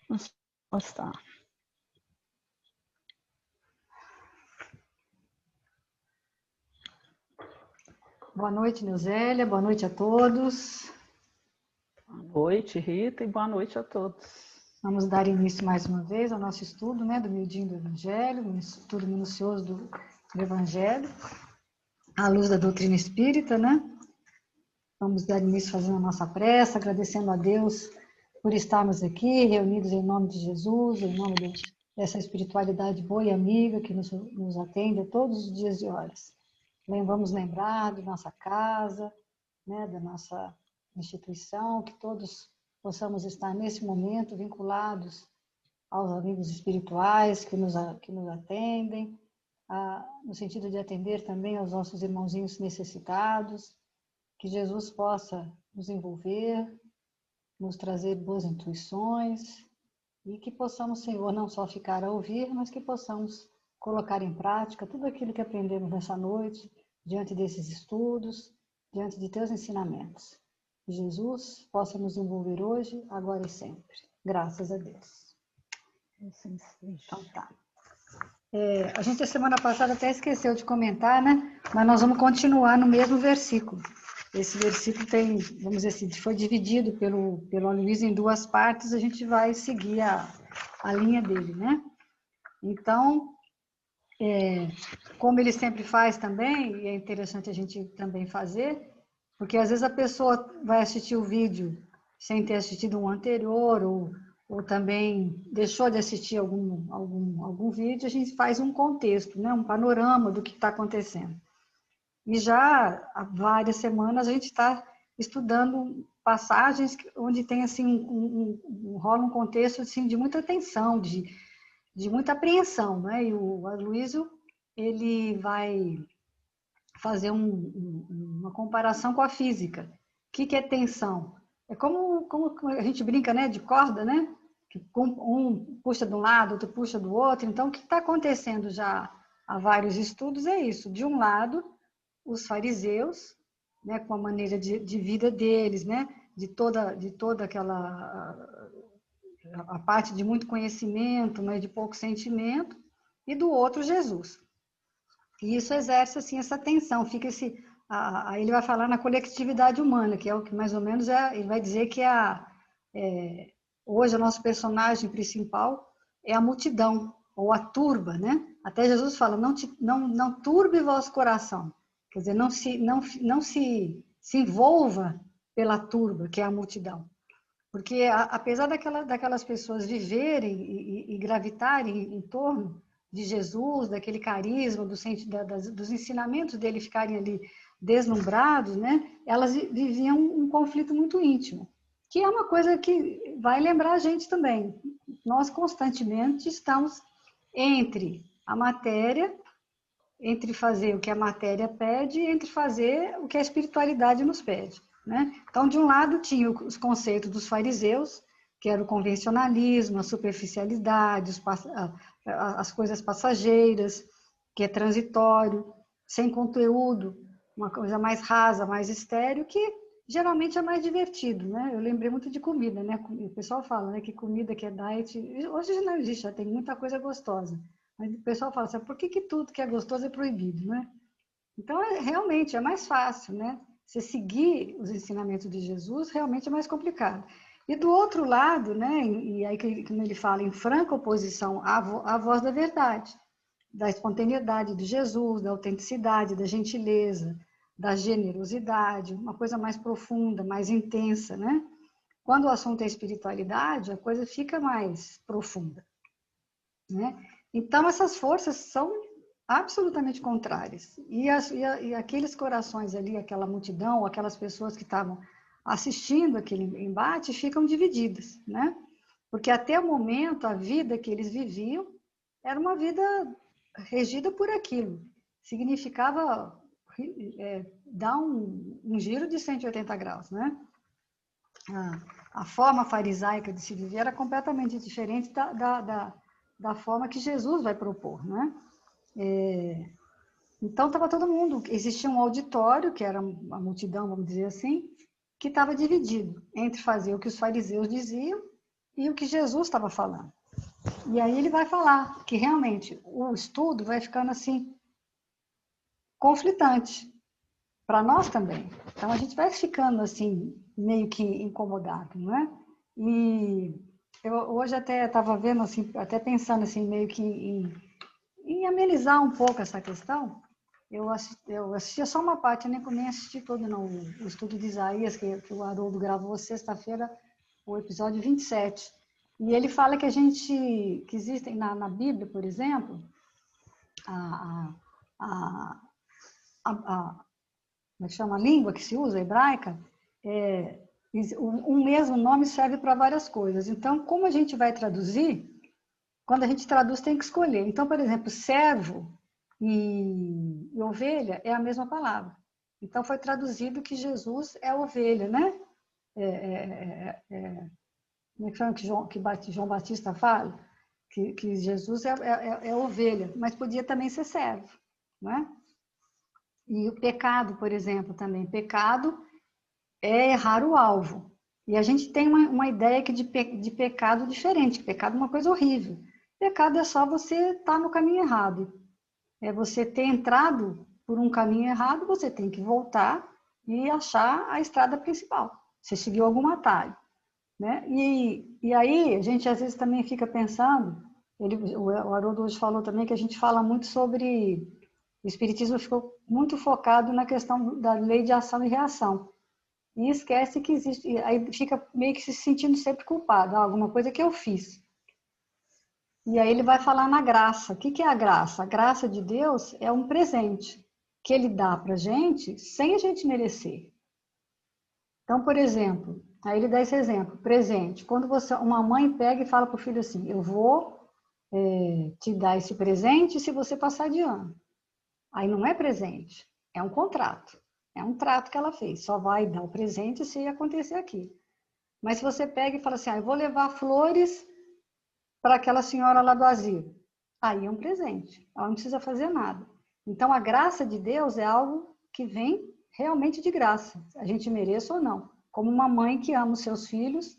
Vamos postar. Boa noite, Neusélia. Boa noite a todos. Boa noite, Rita, e boa noite a todos. Vamos dar início mais uma vez ao nosso estudo, do miudinho do Evangelho, um estudo minucioso do Evangelho, à luz da doutrina espírita, Vamos dar início fazendo a nossa prece, agradecendo a Deus por estarmos aqui, reunidos em nome de Jesus, em nome dessa espiritualidade boa e amiga que nos atende a todos os dias e horas. Vamos lembrar da nossa casa, da nossa instituição, que todos possamos estar nesse momento vinculados aos amigos espirituais que nos atendem, no sentido de atender também aos nossos irmãozinhos necessitados, que Jesus possa nos envolver, nos trazer boas intuições e que possamos, Senhor, não só ficar a ouvir, mas que possamos colocar em prática tudo aquilo que aprendemos nessa noite, diante desses estudos, diante de teus ensinamentos. Que Jesus possa nos envolver hoje, agora e sempre. Graças a Deus. Então tá. A gente, a semana passada, até esqueceu de comentar, Mas nós vamos continuar no mesmo versículo. Esse versículo tem, vamos dizer assim, foi dividido pelo Aloysio em duas partes, a gente vai seguir a linha dele, Então, como ele sempre faz também, e é interessante a gente também fazer, porque às vezes a pessoa vai assistir o vídeo sem ter assistido um anterior, ou também deixou de assistir algum vídeo, a gente faz um contexto, um panorama do que está acontecendo. E já há várias semanas a gente está estudando passagens onde tem assim rola um contexto assim de muita tensão, de muita apreensão, E o Aloysio, ele vai fazer uma comparação com a física. O que é tensão? É como a gente brinca, de corda, Que um puxa de um lado, outro puxa do outro. Então, o que está acontecendo já há vários estudos é isso. De um lado, os fariseus, com a maneira de vida deles, de toda aquela a parte de muito conhecimento, mas de pouco sentimento, e do outro Jesus. E isso exerce assim essa tensão, fica aí ele vai falar na coletividade humana, que é o que mais ou menos ele vai dizer que hoje o nosso personagem principal é a multidão, ou a turba, Até Jesus fala, não turbe vosso coração, quer dizer, não se envolva pela turba, que é a multidão. Porque apesar daquelas pessoas viverem e gravitarem em torno de Jesus, daquele carisma, dos ensinamentos dele ficarem ali deslumbrados, Elas viviam um conflito muito íntimo, que é uma coisa que vai lembrar a gente também. Nós constantemente estamos entre a matéria, entre fazer o que a matéria pede e entre fazer o que a espiritualidade nos pede. Então, de um lado, tinha os conceitos dos fariseus, que era o convencionalismo, a superficialidade, as coisas passageiras, que é transitório, sem conteúdo, uma coisa mais rasa, mais estéril, que geralmente é mais divertido. Eu lembrei muito de comida, O pessoal fala que comida que é diet, hoje já não existe, já tem muita coisa gostosa. Mas o pessoal fala assim, por que tudo que é gostoso é proibido, Então, realmente, é mais fácil, Você seguir os ensinamentos de Jesus realmente é mais complicado. E do outro lado, E aí como ele fala em franca oposição à voz da verdade, da espontaneidade de Jesus, da autenticidade, da gentileza, da generosidade, uma coisa mais profunda, mais intensa, Quando o assunto é espiritualidade, a coisa fica mais profunda, Então, essas forças são absolutamente contrárias. E aqueles corações ali, aquela multidão, aquelas pessoas que estavam assistindo aquele embate, ficam divididas, Porque até o momento, a vida que eles viviam era uma vida regida por aquilo. Significava dar um giro de 180 graus, A forma farisaica de se viver era completamente diferente da forma que Jesus vai propor, Então, estava todo mundo, existia um auditório, que era a multidão, vamos dizer assim, que estava dividido entre fazer o que os fariseus diziam e o que Jesus estava falando. E aí ele vai falar que realmente o estudo vai ficando assim conflitante para nós também. Então a gente vai ficando assim meio que incomodado, não é? E eu hoje até estava vendo assim, até pensando assim meio que em amenizar um pouco essa questão. Eu assistia só uma parte, eu nem assisti todo não, o estudo de Isaías que o Haroldo gravou sexta-feira, o episódio 27. E ele fala que que existem na Bíblia, por exemplo, a, a, como é que chama? A língua que se usa, a hebraica, um mesmo nome serve para várias coisas. Então, como a gente vai traduzir, quando a gente traduz tem que escolher. Então, por exemplo, servo e ovelha é a mesma palavra. Então, foi traduzido que Jesus é ovelha, né? Como é que chama que João Batista fala? Que Jesus é ovelha, mas podia também ser servo, não é? E o pecado, por exemplo, também. Pecado é errar o alvo. E a gente tem uma ideia que de pecado diferente. Pecado é uma coisa horrível. Pecado é só você estar no caminho errado. É você ter entrado por um caminho errado, você tem que voltar e achar a estrada principal. Você seguiu algum atalho, né? E aí a gente às vezes também fica pensando, o Haroldo hoje falou também que a gente fala muito sobre, o Espiritismo ficou muito focado na questão da lei de ação e reação. E esquece que existe, aí fica meio que se sentindo sempre culpado, alguma coisa que eu fiz. E aí ele vai falar na graça. O que é a graça? A graça de Deus é um presente que ele dá para a gente sem a gente merecer. Então, por exemplo, aí ele dá esse exemplo, presente. Quando uma mãe pega e fala para o filho assim, eu vou te dar esse presente se você passar de ano. Aí não é presente, é um contrato. É um trato que ela fez. Só vai dar o presente se acontecer aquilo. Mas se você pega e fala assim, eu vou levar flores para aquela senhora lá do asilo. Aí é um presente. Ela não precisa fazer nada. Então, a graça de Deus é algo que vem realmente de graça. A gente mereça ou não. Como uma mãe que ama os seus filhos,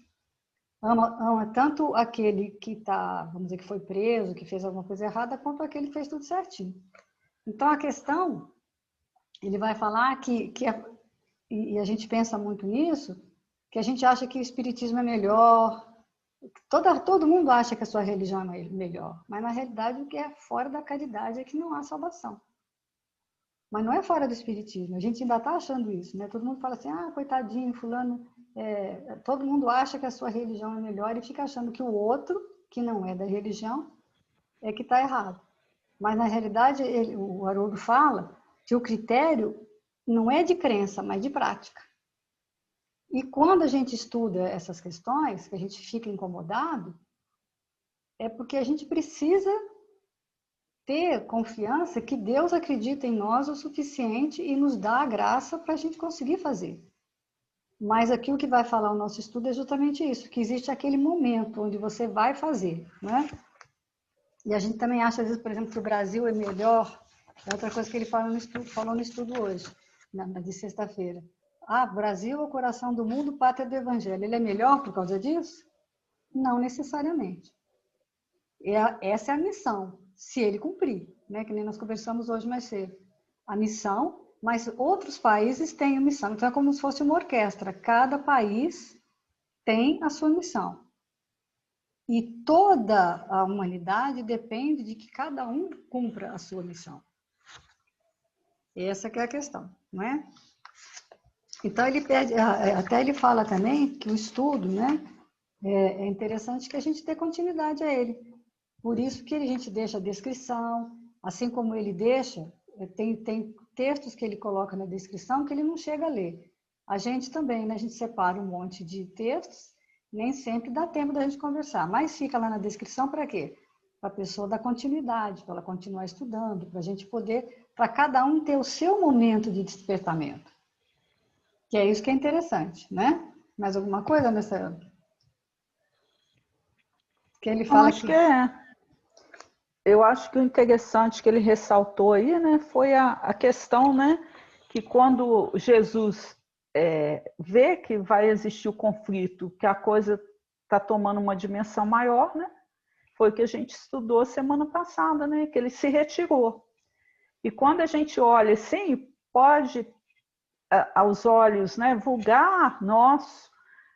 ama tanto aquele que está, vamos dizer, que foi preso, que fez alguma coisa errada, quanto aquele que fez tudo certinho. Então, a questão, ele vai falar e a gente pensa muito nisso, que a gente acha que o espiritismo é melhor. Todo mundo acha que a sua religião é melhor, mas na realidade o que é fora da caridade é que não há salvação. Mas não é fora do espiritismo, a gente ainda está achando isso, né? Todo mundo fala assim, coitadinho, fulano, todo mundo acha que a sua religião é melhor e fica achando que o outro, que não é da religião, é que está errado. Mas na realidade o Haroldo fala que o critério não é de crença, mas de prática. E quando a gente estuda essas questões, que a gente fica incomodado, é porque a gente precisa ter confiança que Deus acredita em nós o suficiente e nos dá a graça para a gente conseguir fazer. Mas aqui o que vai falar o nosso estudo é justamente isso, que existe aquele momento onde você vai fazer, né? E a gente também acha, às vezes, por exemplo, que o Brasil é melhor. É outra coisa que ele falou no estudo hoje, de sexta-feira. Brasil é o coração do mundo, pátria do evangelho. Ele é melhor por causa disso? Não necessariamente. Essa é a missão, se ele cumprir, né? Que nem nós conversamos hoje mais cedo. A missão, mas outros países têm a missão. Então é como se fosse uma orquestra. Cada país tem a sua missão. E toda a humanidade depende de que cada um cumpra a sua missão. Essa que é a questão, não é? Então ele pede, até ele fala também que o estudo, né? É interessante que a gente dê continuidade a ele. Por isso que a gente deixa a descrição, assim como ele deixa, tem textos que ele coloca na descrição que ele não chega a ler. A gente também, né? A gente separa um monte de textos, nem sempre dá tempo da gente conversar, mas fica lá na descrição para quê? Para a pessoa dar continuidade, para ela continuar estudando, para a gente poder, para cada um ter o seu momento de despertamento. Que é isso que é interessante, né? Mais alguma coisa nessa... Que ele fala Acho que é. Eu acho que o interessante que ele ressaltou aí, né, foi a questão, né, que quando Jesus vê que vai existir o conflito, que a coisa está tomando uma dimensão maior, né? Foi o que a gente estudou semana passada, né? Que ele se retirou. E quando a gente olha assim, pode, aos olhos, né, vulgar nosso,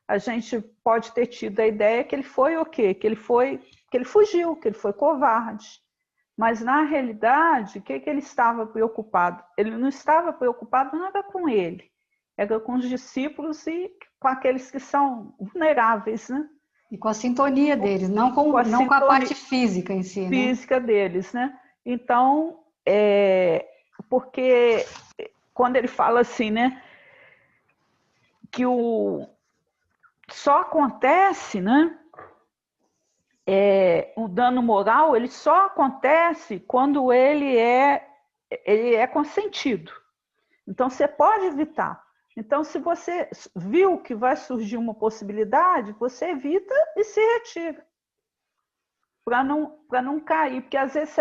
a gente pode ter tido a ideia que ele foi o quê? Que ele fugiu, que ele foi covarde. Mas, na realidade, o que ele estava preocupado? Ele não estava preocupado nada com ele. Era com os discípulos e com aqueles que são vulneráveis, né? E com a sintonia deles, não com a parte física em si, né? Física deles, né? Então, porque quando ele fala assim, né? Que só acontece, né? O dano moral, ele só acontece quando ele é consentido. Então, você pode evitar. Então, se você viu que vai surgir uma possibilidade, você evita e se retira. Para não cair. Porque, às vezes,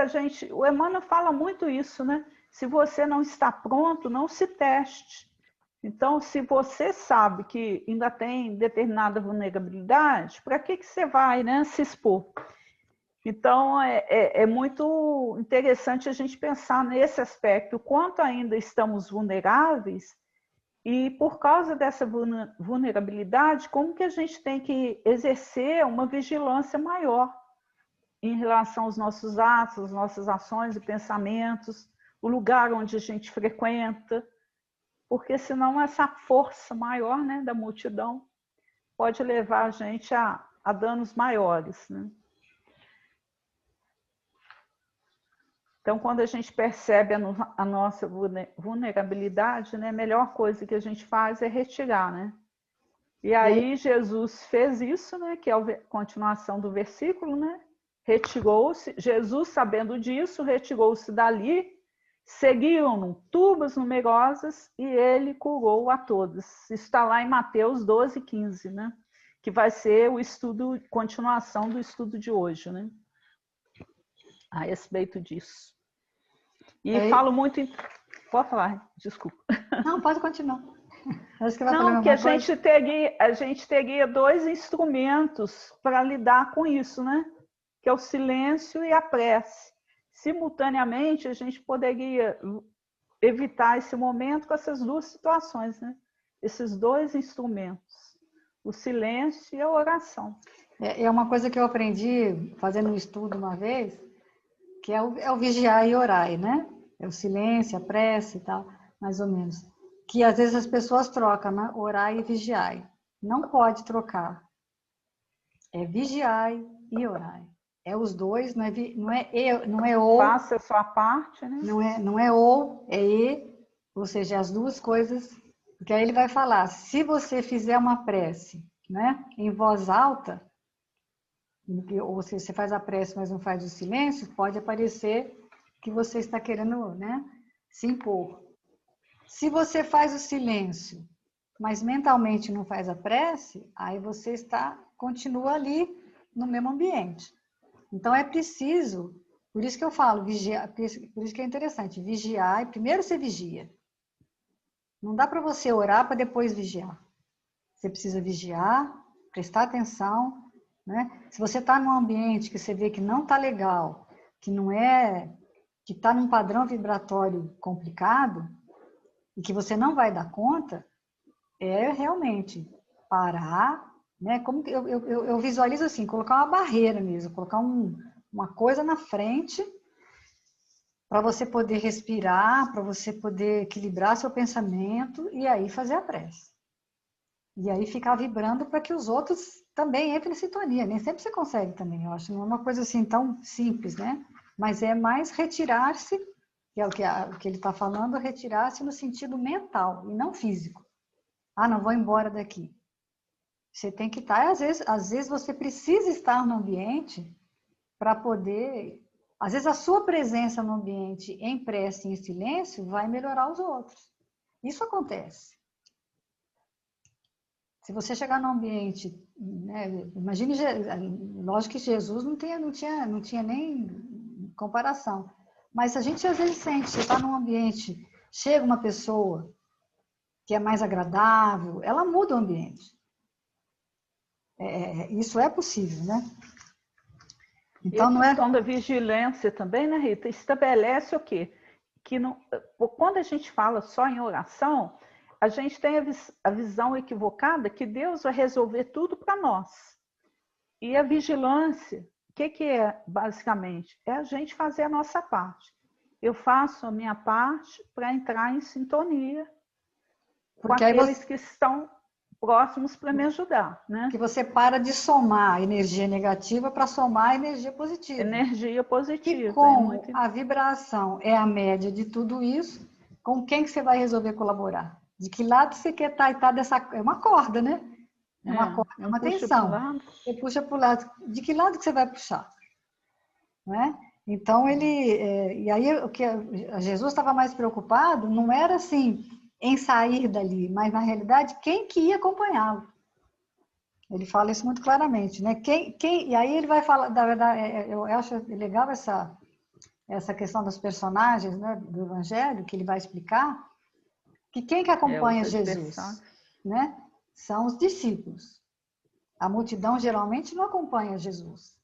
o Emmanuel fala muito isso, né? Se você não está pronto, não se teste. Então, se você sabe que ainda tem determinada vulnerabilidade, para que você vai, né, se expor? Então, é muito interessante a gente pensar nesse aspecto, o quanto ainda estamos vulneráveis e, por causa dessa vulnerabilidade, como que a gente tem que exercer uma vigilância maior em relação aos nossos atos, nossas ações e pensamentos, o lugar onde a gente frequenta, porque senão essa força maior, né, da multidão pode levar a gente a danos maiores, né? Então, quando a gente percebe a nossa vulnerabilidade, né, a melhor coisa que a gente faz é retirar, né? E aí Jesus fez isso, né, que é a continuação do versículo, né? Retirou-se, Jesus, sabendo disso, retirou-se dali, seguiam-no tubas numerosas e ele curou a todos. Isso está lá em Mateus 12, 15, né? Que vai ser o estudo, continuação do estudo de hoje, né? A respeito disso. E falo muito... Pode falar, desculpa. Não, pode continuar. Acho que vai falar porque a gente teria dois instrumentos para lidar com isso, né? Que é o silêncio e a prece. Simultaneamente, a gente poderia evitar esse momento com essas duas situações, né? Esses dois instrumentos, o silêncio e a oração. É uma coisa que eu aprendi fazendo um estudo uma vez, que é o vigiar e orar, né? É o silêncio, a prece e tal, mais ou menos. Que às vezes as pessoas trocam, né? Orar e vigiar. Não pode trocar. É vigiar e orar. É os dois, não é ou. Faça a sua parte, né? Não é ou, é e. Ou seja, as duas coisas. Porque aí ele vai falar, se você fizer uma prece, né, em voz alta, ou se você faz a prece, mas não faz o silêncio, pode aparecer que você está querendo, né, se impor. Se você faz o silêncio, mas mentalmente não faz a prece, aí você continua ali no mesmo ambiente. Então é preciso, por isso que eu falo, vigiar, por isso que é interessante, vigiar, e primeiro você vigia. Não dá para você orar para depois vigiar. Você precisa vigiar, prestar atenção, né? Se você está num ambiente que você vê que não está legal, que não é, que está num padrão vibratório complicado e que você não vai dar conta, é realmente parar, né? Como que eu visualizo assim, colocar uma barreira mesmo, colocar uma coisa na frente para você poder respirar, para você poder equilibrar seu pensamento e aí fazer a prece. E aí ficar vibrando para que os outros também entrem em sintonia. Nem sempre você consegue também, eu acho. Não é uma coisa assim tão simples, né? Mas é mais retirar-se, que é o que ele está falando, retirar-se no sentido mental e não físico. Ah, não vou embora daqui. Você tem que estar, às vezes você precisa estar no ambiente para poder... Às vezes a sua presença no ambiente em prece e em silêncio vai melhorar os outros. Isso acontece. Se você chegar num ambiente, né, imagine, lógico que Jesus não tinha nem comparação, mas a gente às vezes sente, você está num ambiente, chega uma pessoa que é mais agradável, ela muda o ambiente. Isso é possível, né? Então, e a questão da vigilância também, né, Rita? Estabelece o quê? Que não, quando a gente fala só em oração, a gente tem a visão equivocada que Deus vai resolver tudo para nós. E a vigilância, o que é basicamente? É a gente fazer a nossa parte. Eu faço a minha parte para entrar em sintonia com aqueles que estão próximos para me ajudar, né? Que você para de somar a energia negativa para somar a energia positiva. Energia positiva. E como a vibração é a média de tudo isso, com quem que você vai resolver colaborar? De que lado você quer estar e tá dessa... É uma corda, né? É uma corda, é uma tensão. Você puxa para o lado. De que lado que você vai puxar? Não é? Então, e aí o que Jesus estava mais preocupado não era assim em sair dali, mas na realidade quem que ia acompanhá-lo. Ele fala isso muito claramente, né? E aí ele vai falar, na verdade, eu acho legal essa questão dos personagens, né, do Evangelho, que ele vai explicar, que quem que acompanha Jesus, né? São os discípulos. A multidão geralmente não acompanha Jesus.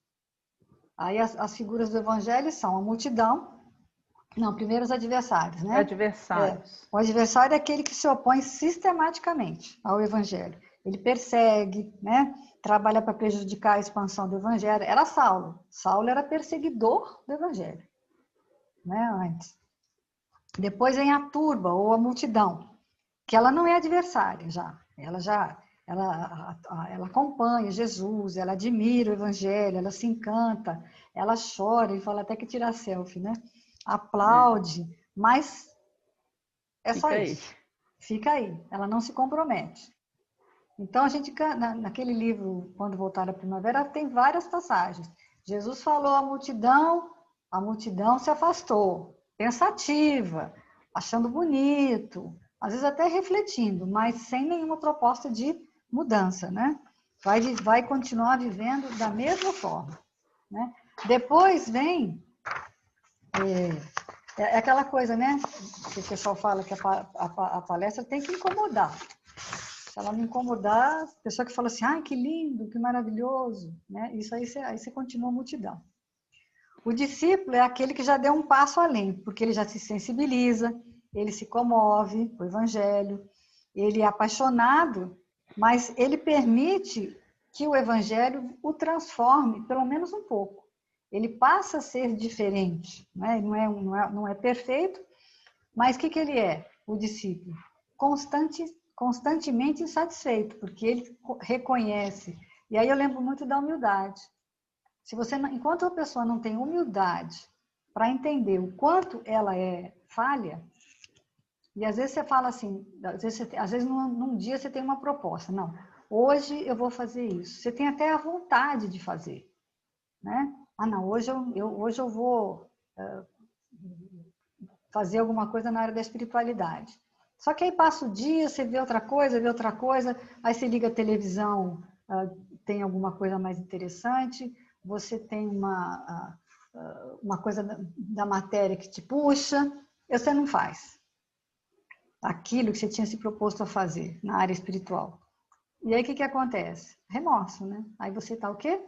Aí as figuras do Evangelho são a multidão, não, primeiro os adversários, né? Adversários. O adversário é aquele que se opõe sistematicamente ao Evangelho. Ele persegue, né? Trabalha para prejudicar a expansão do Evangelho. Era Saulo. Saulo era perseguidor do Evangelho, né? Antes. Depois vem a turba ou a multidão, que ela não é adversária já. Ela acompanha Jesus, ela admira o Evangelho, ela se encanta, ela chora e fala até que tira selfie, né? Aplaude, mas é só isso. Fica aí, ela não se compromete. Então, a gente, naquele livro, Quando Voltar à Primavera, tem várias passagens. Jesus falou à multidão, a multidão se afastou, pensativa, achando bonito, às vezes até refletindo, mas sem nenhuma proposta de mudança, né? Vai continuar vivendo da mesma forma, né? Depois vem aquela coisa, né? Que o pessoal fala que a palestra tem que incomodar. Se ela não incomodar, a pessoa que fala assim, ai, que lindo, que maravilhoso, né? Isso aí você continua a multidão. O discípulo é aquele que já deu um passo além, porque ele já se sensibiliza, ele se comove com o Evangelho, ele é apaixonado, mas ele permite que o Evangelho o transforme, pelo menos um pouco. Ele passa a ser diferente, né? Não é perfeito, mas o que ele é, o discípulo? Constantemente insatisfeito, porque ele reconhece. E aí eu lembro muito da humildade. Enquanto a pessoa não tem humildade para entender o quanto ela é falha, e às vezes você fala assim, às vezes num dia você tem uma proposta, não, hoje eu vou fazer isso. Você tem até a vontade de fazer, né? Ah, não, hoje eu vou fazer alguma coisa na área da espiritualidade. Só que aí passa o dia, você vê outra coisa, aí você liga a televisão, tem alguma coisa mais interessante, você tem uma coisa da matéria que te puxa, e você não faz aquilo que você tinha se proposto a fazer na área espiritual. E aí o que acontece? Remorso, né? Aí você está o quê?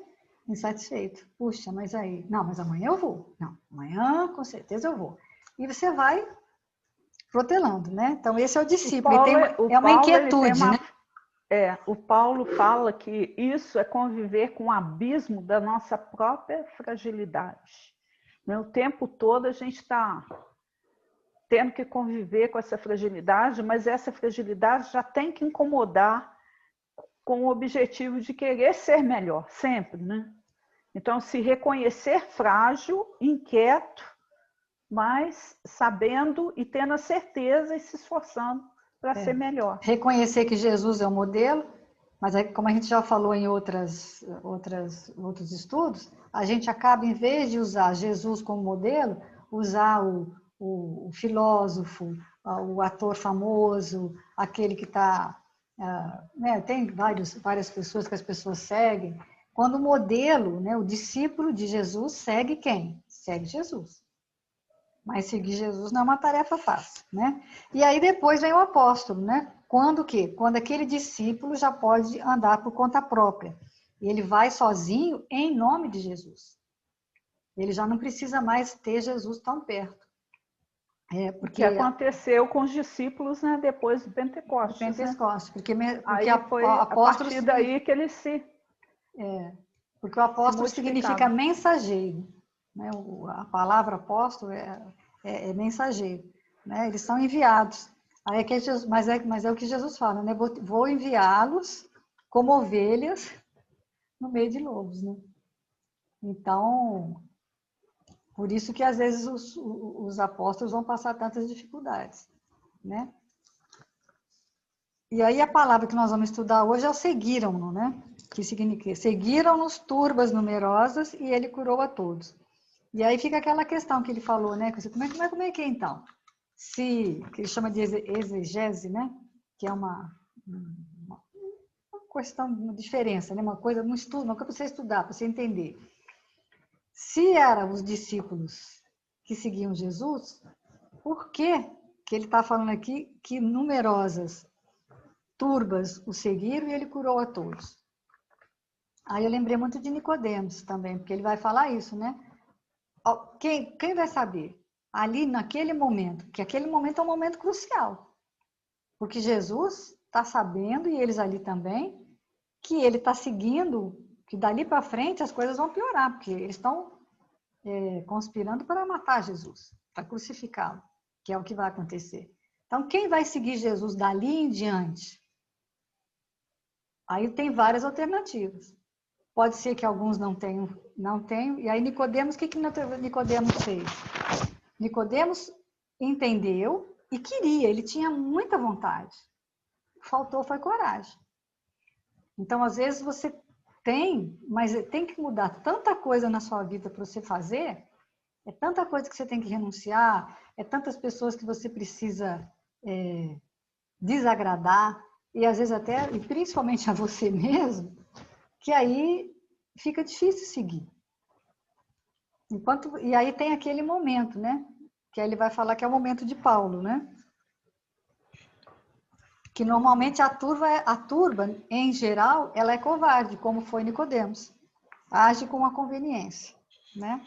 Insatisfeito. Puxa, mas aí... Não, mas amanhã eu vou. Não, amanhã com certeza eu vou. E você vai protelando, né? Então, esse é o discípulo. É uma inquietude, né? O Paulo fala que isso é conviver com o abismo da nossa própria fragilidade. O tempo todo a gente está tendo que conviver com essa fragilidade, mas essa fragilidade já tem que incomodar com o objetivo de querer ser melhor, sempre, né? Então, se reconhecer frágil, inquieto, mas sabendo e tendo a certeza e se esforçando para ser melhor. Reconhecer que Jesus é o modelo, mas aí, como a gente já falou em outros estudos, a gente acaba, em vez de usar Jesus como modelo, usar o filósofo, o ator famoso, aquele que está... tem várias pessoas que as pessoas seguem. Quando o modelo, né, o discípulo de Jesus, segue quem? Segue Jesus. Mas seguir Jesus não é uma tarefa fácil, né? E aí depois vem o apóstolo, né? Quando o quê? Quando aquele discípulo já pode andar por conta própria. Ele vai sozinho em nome de Jesus. Ele já não precisa mais ter Jesus tão perto. Porque que aconteceu com os discípulos, né, depois do Pentecostes. Pentecostes, né? Aí foi a partir daí que ele se... porque o apóstolo significa mensageiro. Né? A palavra apóstolo é mensageiro. Né? Eles são enviados. Aí mas é o que Jesus fala, né? Vou enviá-los como ovelhas no meio de lobos. Né? Então, por isso que às vezes os apóstolos vão passar tantas dificuldades. Né? E aí a palavra que nós vamos estudar hoje é o seguiram-no, né? Que significa seguiram-nos turbas numerosas e ele curou a todos. E aí fica aquela questão que ele falou, né? Como é que é então? Que ele chama de exegese, né? Que é uma questão, uma diferença, né? Uma coisa, um estudo, uma coisa para você estudar, para você entender. Se eram os discípulos que seguiam Jesus, por que ele está falando aqui que numerosas turbas o seguiram e ele curou a todos? Aí eu lembrei muito de Nicodemos também, porque ele vai falar isso, né? Quem vai saber? Ali, naquele momento, que aquele momento é um momento crucial. Porque Jesus está sabendo, e eles ali também, que ele está seguindo, que dali para frente as coisas vão piorar, porque eles estão conspirando para matar Jesus, para crucificá-lo, que é o que vai acontecer. Então, quem vai seguir Jesus dali em diante? Aí tem várias alternativas. Pode ser que alguns não tenham. E aí Nicodemos, o que Nicodemos fez? Nicodemos entendeu e queria, ele tinha muita vontade. Faltou foi coragem. Então, às vezes você mas tem que mudar tanta coisa na sua vida para você fazer, é tanta coisa que você tem que renunciar, é tantas pessoas que você precisa desagradar, e às vezes até, e principalmente a você mesmo, que aí fica difícil seguir. E aí tem aquele momento, né? Que aí ele vai falar que é o momento de Paulo, né? Que normalmente a turba, em geral, ela é covarde, como foi Nicodemos. Age com a conveniência, né?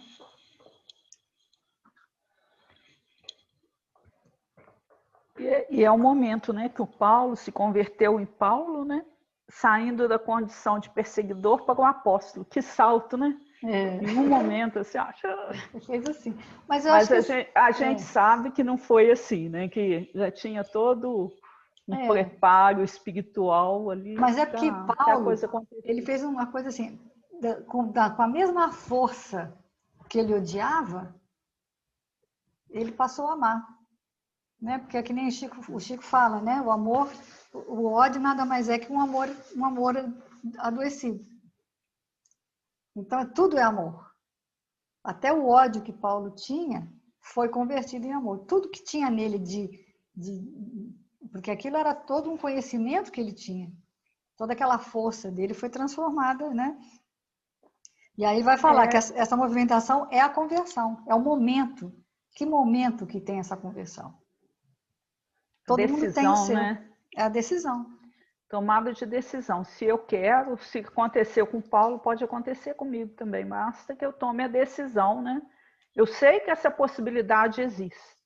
E é o momento, né, que o Paulo se converteu em Paulo, né? Saindo da condição de perseguidor para o apóstolo. Que salto, né? Em um momento, você acha... Fez assim. Mas a gente sabe que não foi assim, né? Que já tinha todo um preparo espiritual ali. Mas é porque Paulo, ele fez uma coisa assim, com a mesma força que ele odiava, ele passou a amar. Né? Porque é que nem o Chico fala, né? O amor, o ódio nada mais é que um amor adoecido. Então, tudo é amor. Até o ódio que Paulo tinha foi convertido em amor. Tudo que tinha nele porque aquilo era todo um conhecimento que ele tinha. Toda aquela força dele foi transformada, né? E aí vai falar que essa movimentação é a conversão, é o momento. Que momento que tem essa conversão? Todo mundo tem o seu. Né? É a decisão. Tomada de decisão. Se eu quero, se aconteceu com Paulo, pode acontecer comigo também. Basta que eu tome a decisão, né? Eu sei que essa possibilidade existe.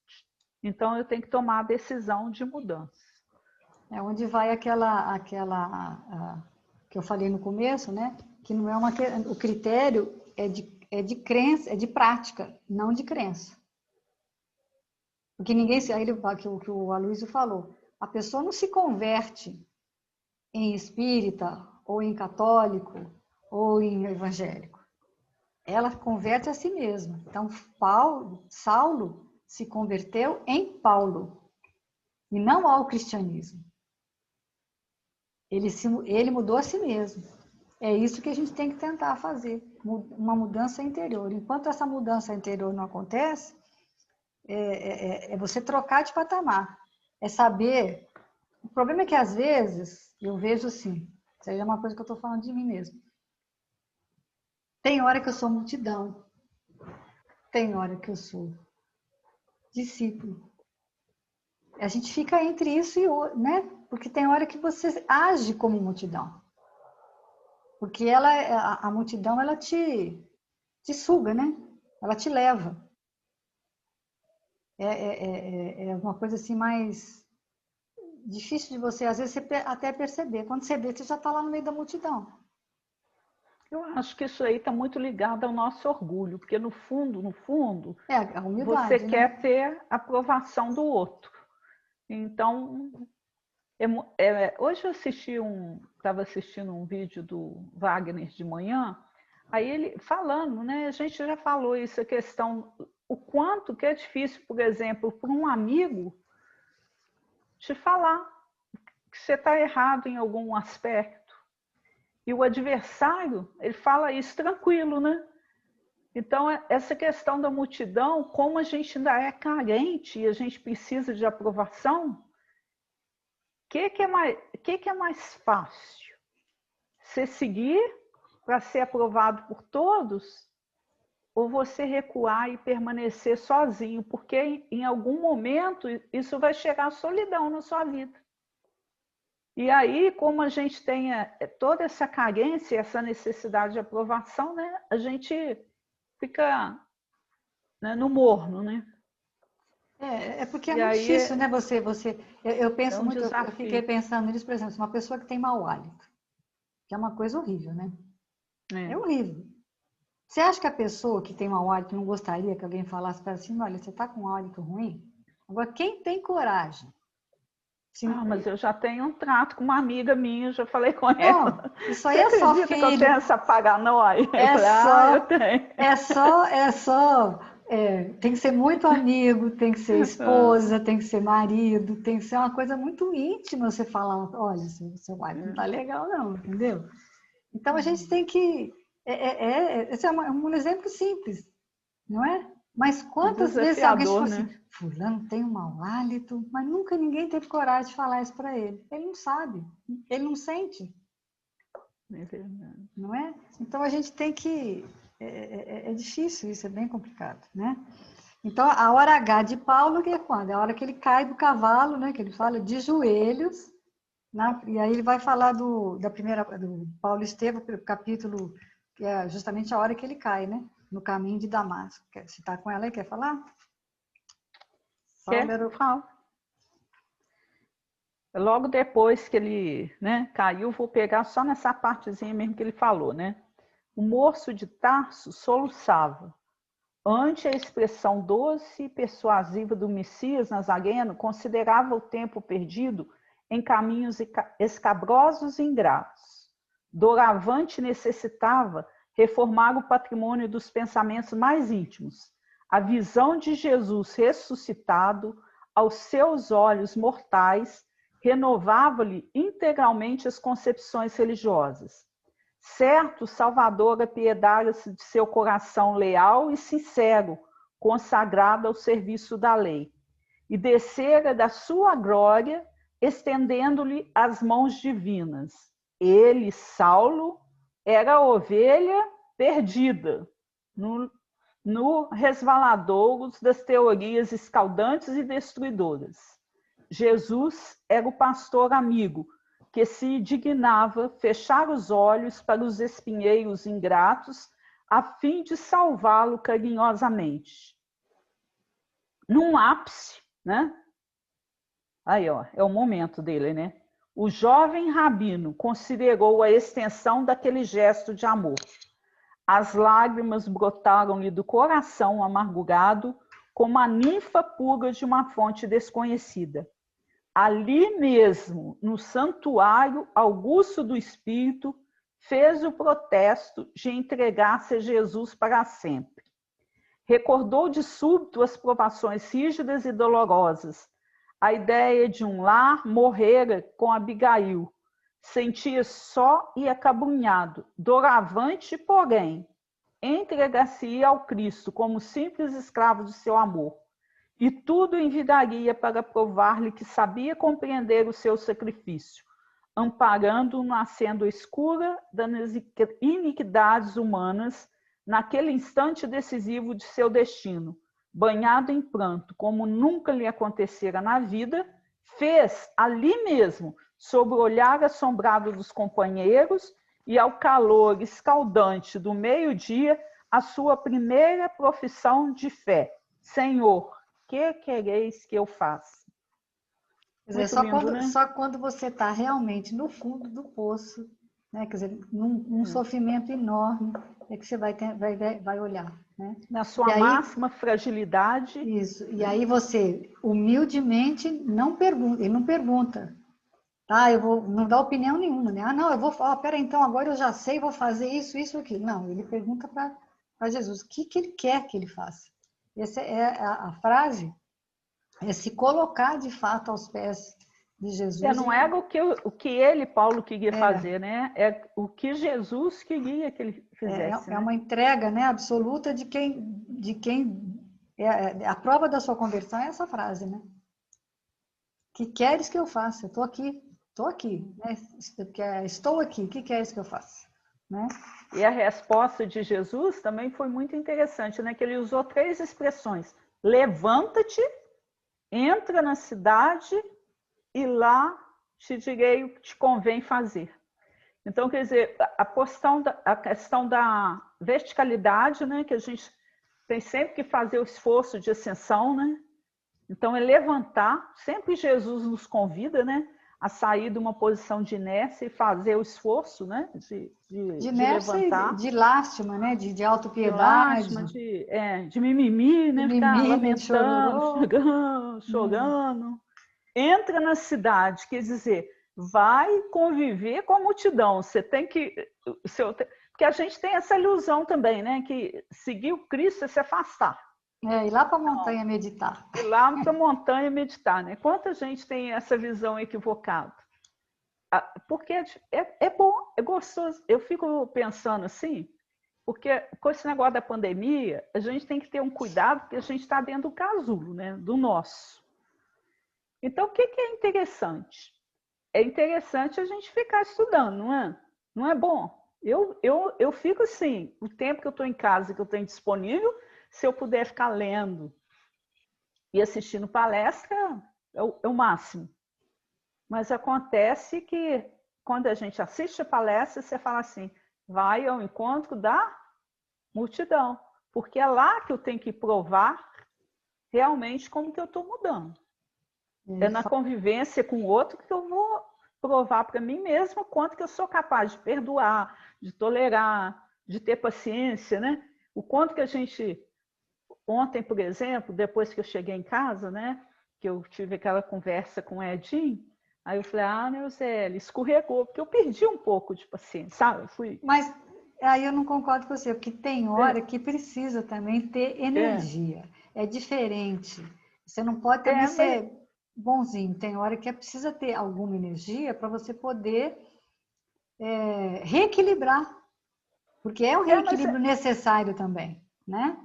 Então, eu tenho que tomar a decisão de mudança. É onde vai aquela que eu falei no começo, né? Que não é o critério é de crença, é de prática, não de crença. Porque ninguém se... Aí que o Aloysio falou, a pessoa não se converte em espírita, ou em católico, ou em evangélico. Ela converte a si mesma. Então, Saulo se converteu em Paulo, e não ao cristianismo. Ele mudou a si mesmo. É isso que a gente tem que tentar fazer, uma mudança interior. Enquanto essa mudança interior não acontece, é você trocar de patamar. É saber... O problema é que, às vezes, eu vejo assim, isso aí é uma coisa que eu estou falando de mim mesmo. Tem hora que eu sou multidão. Tem hora que eu sou discípulo. A gente fica entre isso e outro, né? Porque tem hora que você age como multidão. Porque a multidão, ela te suga, né? Ela te leva. É uma coisa assim mais difícil de você, às vezes, você até perceber. Quando você vê, você já está lá no meio da multidão. Eu acho que isso aí está muito ligado ao nosso orgulho, porque no fundo, É a você humildade, né? quer ter a aprovação do outro. Então, hoje eu estava assistindo um vídeo do Wagner de manhã, aí ele falando, né? A gente já falou isso, a questão, o quanto que é difícil, por exemplo, para um amigo te falar que você está errado em algum aspecto. E o adversário, ele fala isso tranquilo, né? Então, essa questão da multidão, como a gente ainda é carente e a gente precisa de aprovação, o que é mais fácil? Você seguir para ser aprovado por todos ou você recuar e permanecer sozinho? Porque em algum momento isso vai chegar à solidão na sua vida. E aí, como a gente tem toda essa carência, essa necessidade de aprovação, né, a gente fica, né, no morno, né? Porque é E muito aí difícil, né? Eu é penso um muito, eu fiquei desafio. pensando nisso, por exemplo, uma pessoa que tem mau hálito, que é uma coisa horrível, né? É É. horrível. Você acha que a pessoa que tem mau hálito não gostaria que alguém falasse para ela assim, olha, você está com um hálito ruim? Agora, quem tem coragem? Mas eu já tenho um trato com uma amiga minha, já falei com Bom, ela. isso aí Você é só acredita que eu tenho filho, essa paranoia? Eu é falei, eu só, tenho. tem que ser muito amigo, tem que ser esposa, tem que ser marido, tem que ser uma coisa muito íntima você falar, olha, seu hálito não tá legal não, entendeu? Então a gente tem que, esse é um exemplo simples, não é? Mas quantas vezes alguém Desafiador, falou assim, né? fulano tem um mau hálito, mas nunca ninguém teve coragem de falar isso para ele. Ele não sabe, ele não sente. É verdade. Não é? Então a gente tem que. É difícil isso, é bem complicado, né? Então a hora H de Paulo que é quando? É a hora que ele cai do cavalo, né? Que ele fala de joelhos, né? E aí ele vai falar do Paulo Estevão, capítulo, que é justamente a hora que ele cai, né? No caminho de Damasco. Você está com ela aí? Quer falar? Paulo Quer? era. Fala. Logo depois que ele, né, caiu, vou pegar só nessa partezinha mesmo que ele falou, né? O moço de Tarso soluçava. Ante a expressão doce e persuasiva do Messias Nazareno, considerava o tempo perdido em caminhos escabrosos e ingratos. Doravante necessitava reformar o patrimônio dos pensamentos mais íntimos. A visão de Jesus ressuscitado, aos seus olhos mortais, renovava-lhe integralmente as concepções religiosas. Certo, Salvador apiedara-se de seu coração leal e sincero, consagrado ao serviço da lei, e descera da sua glória, estendendo-lhe as mãos divinas. Ele, Saulo, era a ovelha perdida no resvaladouros das teorias escaldantes e destruidoras. Jesus era o pastor amigo, que se dignava fechar os olhos para os espinheiros ingratos, a fim de salvá-lo carinhosamente. Num ápice, né? Aí, ó, é o momento dele, né? O jovem rabino considerou a extensão daquele gesto de amor. As lágrimas brotaram-lhe do coração amargurado, como a ninfa pura de uma fonte desconhecida. Ali mesmo, no santuário augusto do Espírito, fez o protesto de entregar-se a Jesus para sempre. Recordou de súbito as provações rígidas e dolorosas, a ideia de um lar morrera com Abigail. Sentia só e acabrunhado, doravante, porém, entregar-se-ia ao Cristo como simples escravo de seu amor. E tudo envidaria para provar-lhe que sabia compreender o seu sacrifício, amparando-o na senda escura das iniquidades humanas, naquele instante decisivo de seu destino, banhado em pranto, como nunca lhe acontecera na vida, fez ali mesmo, sob o olhar assombrado dos companheiros e ao calor escaldante do meio-dia, a sua primeira profissão de fé. Senhor, que quereis que eu faça? Quer dizer, Muito lindo, né? só quando você está realmente no fundo do poço, né? Quer dizer, num sofrimento enorme, é que você vai olhar, né? Na sua E aí, máxima fragilidade. isso. E aí você, humildemente, não pergunta, ele não pergunta. Ah, eu vou, não dá opinião nenhuma, né? Ah, não, eu vou falar, pera, então agora eu já sei, vou fazer isso, isso, aquilo. Não, ele pergunta para Jesus, o que ele quer que ele faça? Essa é a frase, é se colocar de fato aos pés de Jesus. Não era o que ele, Paulo, queria É, fazer, né? É o que Jesus queria que ele fizesse. é né? uma entrega, né, absoluta de quem a prova da sua conversão é essa frase, né? Que queres que eu faça? Eu estou aqui, né? Estou aqui, o que queres que eu faça? Né? E a resposta de Jesus também foi muito interessante, né? Que ele usou 3 expressões: levanta-te, entra na cidade e lá te direi o que te convém fazer. Então, quer dizer, a questão da verticalidade, né? Que a gente tem sempre que fazer o esforço de ascensão, né? Então, é levantar. Sempre Jesus nos convida, né? A sair de uma posição de inércia e fazer o esforço, né? De De inércia e levantar. de lástima, né? De De autopiedade, lástima, de mimimi, de né? Ficar mimimi, de lamentando, chororô. chorando, chorando. Entra na cidade, quer dizer, vai conviver com a multidão. Você tem que. Porque a gente tem essa ilusão também, né? Que seguir o Cristo é se afastar. Ir lá para a montanha meditar. Ir lá para a montanha meditar, né? Quanta gente tem essa visão equivocada? Porque é bom, é gostoso. Eu fico pensando assim, porque com esse negócio da pandemia, a gente tem que ter um cuidado, porque a gente está dentro do casulo, né? Do nosso. Então, o que é interessante? É interessante a gente ficar estudando, não é? Não é bom? Eu fico assim, o tempo que eu estou em casa, que eu tenho disponível, se eu puder ficar lendo e assistindo palestra, é o máximo. Mas acontece que quando a gente assiste a palestra, você fala assim, vai ao encontro da multidão, porque é lá que eu tenho que provar realmente como que eu estou mudando. É na convivência com o outro que eu vou provar para mim mesma quanto que eu sou capaz de perdoar, de tolerar, de ter paciência, né? O quanto que a gente... Ontem, por exemplo, depois que eu cheguei em casa, né? Que eu tive aquela conversa com o Edinho, aí eu falei, Neuzelli, escorregou, porque eu perdi um pouco de paciência, sabe? Eu fui... Mas aí eu não concordo com você, porque tem hora que precisa também ter energia. É diferente. Você não pode também mas ser bonzinho. Tem hora que precisa ter alguma energia para você poder reequilibrar. Porque é um mas reequilíbrio necessário também, né?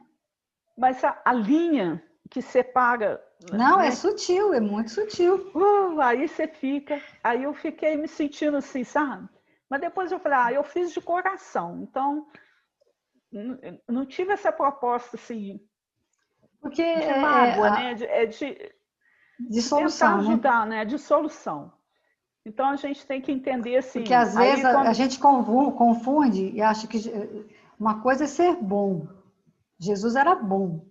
Mas a linha que separa, Não, é né? sutil, é muito sutil. Aí você fica. Aí eu fiquei me sentindo assim, sabe? Mas depois eu falei, eu fiz de coração. Então, não tive essa proposta assim Porque de mágoa, né? de De tentar solução, né? ajudar, né? De solução. Então a gente tem que entender Porque assim. às vezes Aí a quando gente confunde e acha que uma coisa é ser bom. Jesus era bom,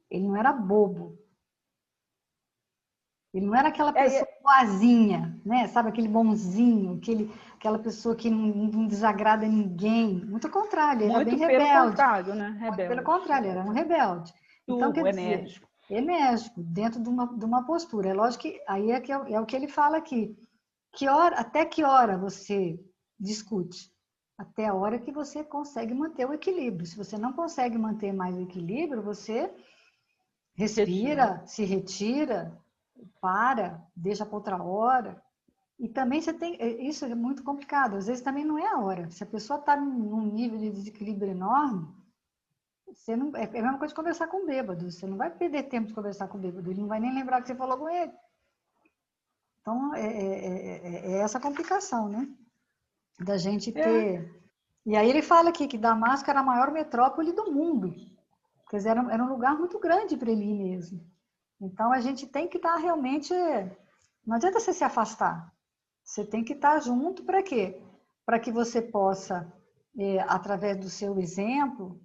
ele não era bobo. Ele não era aquela pessoa é, boazinha, né? Sabe, aquele bonzinho, aquela pessoa que não desagrada ninguém. Muito ao contrário, ele era bem muito pelo rebelde. contrário, né? Muito pelo Rebelde. contrário, ele era um rebelde. Então, quer dizer, Enérgico. enérgico, dentro de uma postura. É lógico que aí é o que ele fala aqui. Até que hora você discute? Até a hora que você consegue manter o equilíbrio. Se você não consegue manter mais o equilíbrio, você Retira. respira, se retira, deixa para outra hora. E também isso é muito complicado. Às vezes também não é a hora. Se a pessoa está num nível de desequilíbrio enorme, você não, é a mesma coisa de conversar com o bêbado. Você não vai perder tempo de conversar com o bêbado. Ele não vai nem lembrar que você falou com ele. Então, é essa complicação, né? Da gente ter... E aí ele fala aqui que Damasco era a maior metrópole do mundo. Quer dizer, era um lugar muito grande para ele ir mesmo. Então, a gente tem que estar realmente... Não adianta você se afastar. Você tem que estar junto para quê? para que você possa, através do seu exemplo,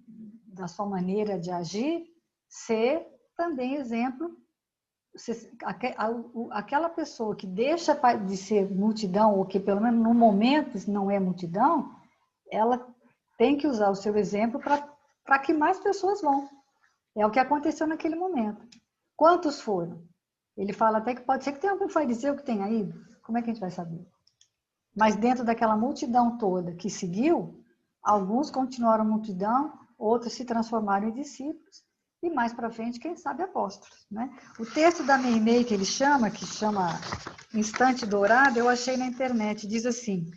da sua maneira de agir, ser também exemplo. Aquela pessoa que deixa de ser multidão, ou que pelo menos no momento não é multidão, ela tem que usar o seu exemplo para que mais pessoas vão. É o que aconteceu naquele momento. Quantos foram? Ele fala até que pode ser que tenha algum fariseu que tenha ido. Como é que a gente vai saber? Mas dentro daquela multidão toda que seguiu, alguns continuaram multidão, outros se transformaram em discípulos, e mais para frente, quem sabe, apóstolos. Né? O texto da Meimei que chama Instante Dourado, eu achei na internet, diz assim,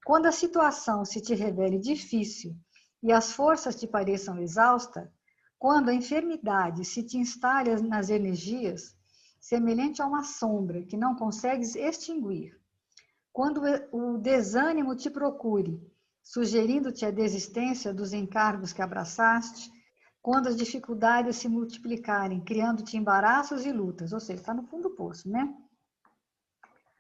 quando a situação se te revele difícil e as forças te pareçam exaustas, quando a enfermidade se te instale nas energias, semelhante a uma sombra que não consegues extinguir, quando o desânimo te procure, sugerindo-te a desistência dos encargos que abraçaste, quando as dificuldades se multiplicarem, criando-te embaraços e lutas, ou seja, está no fundo do poço, né?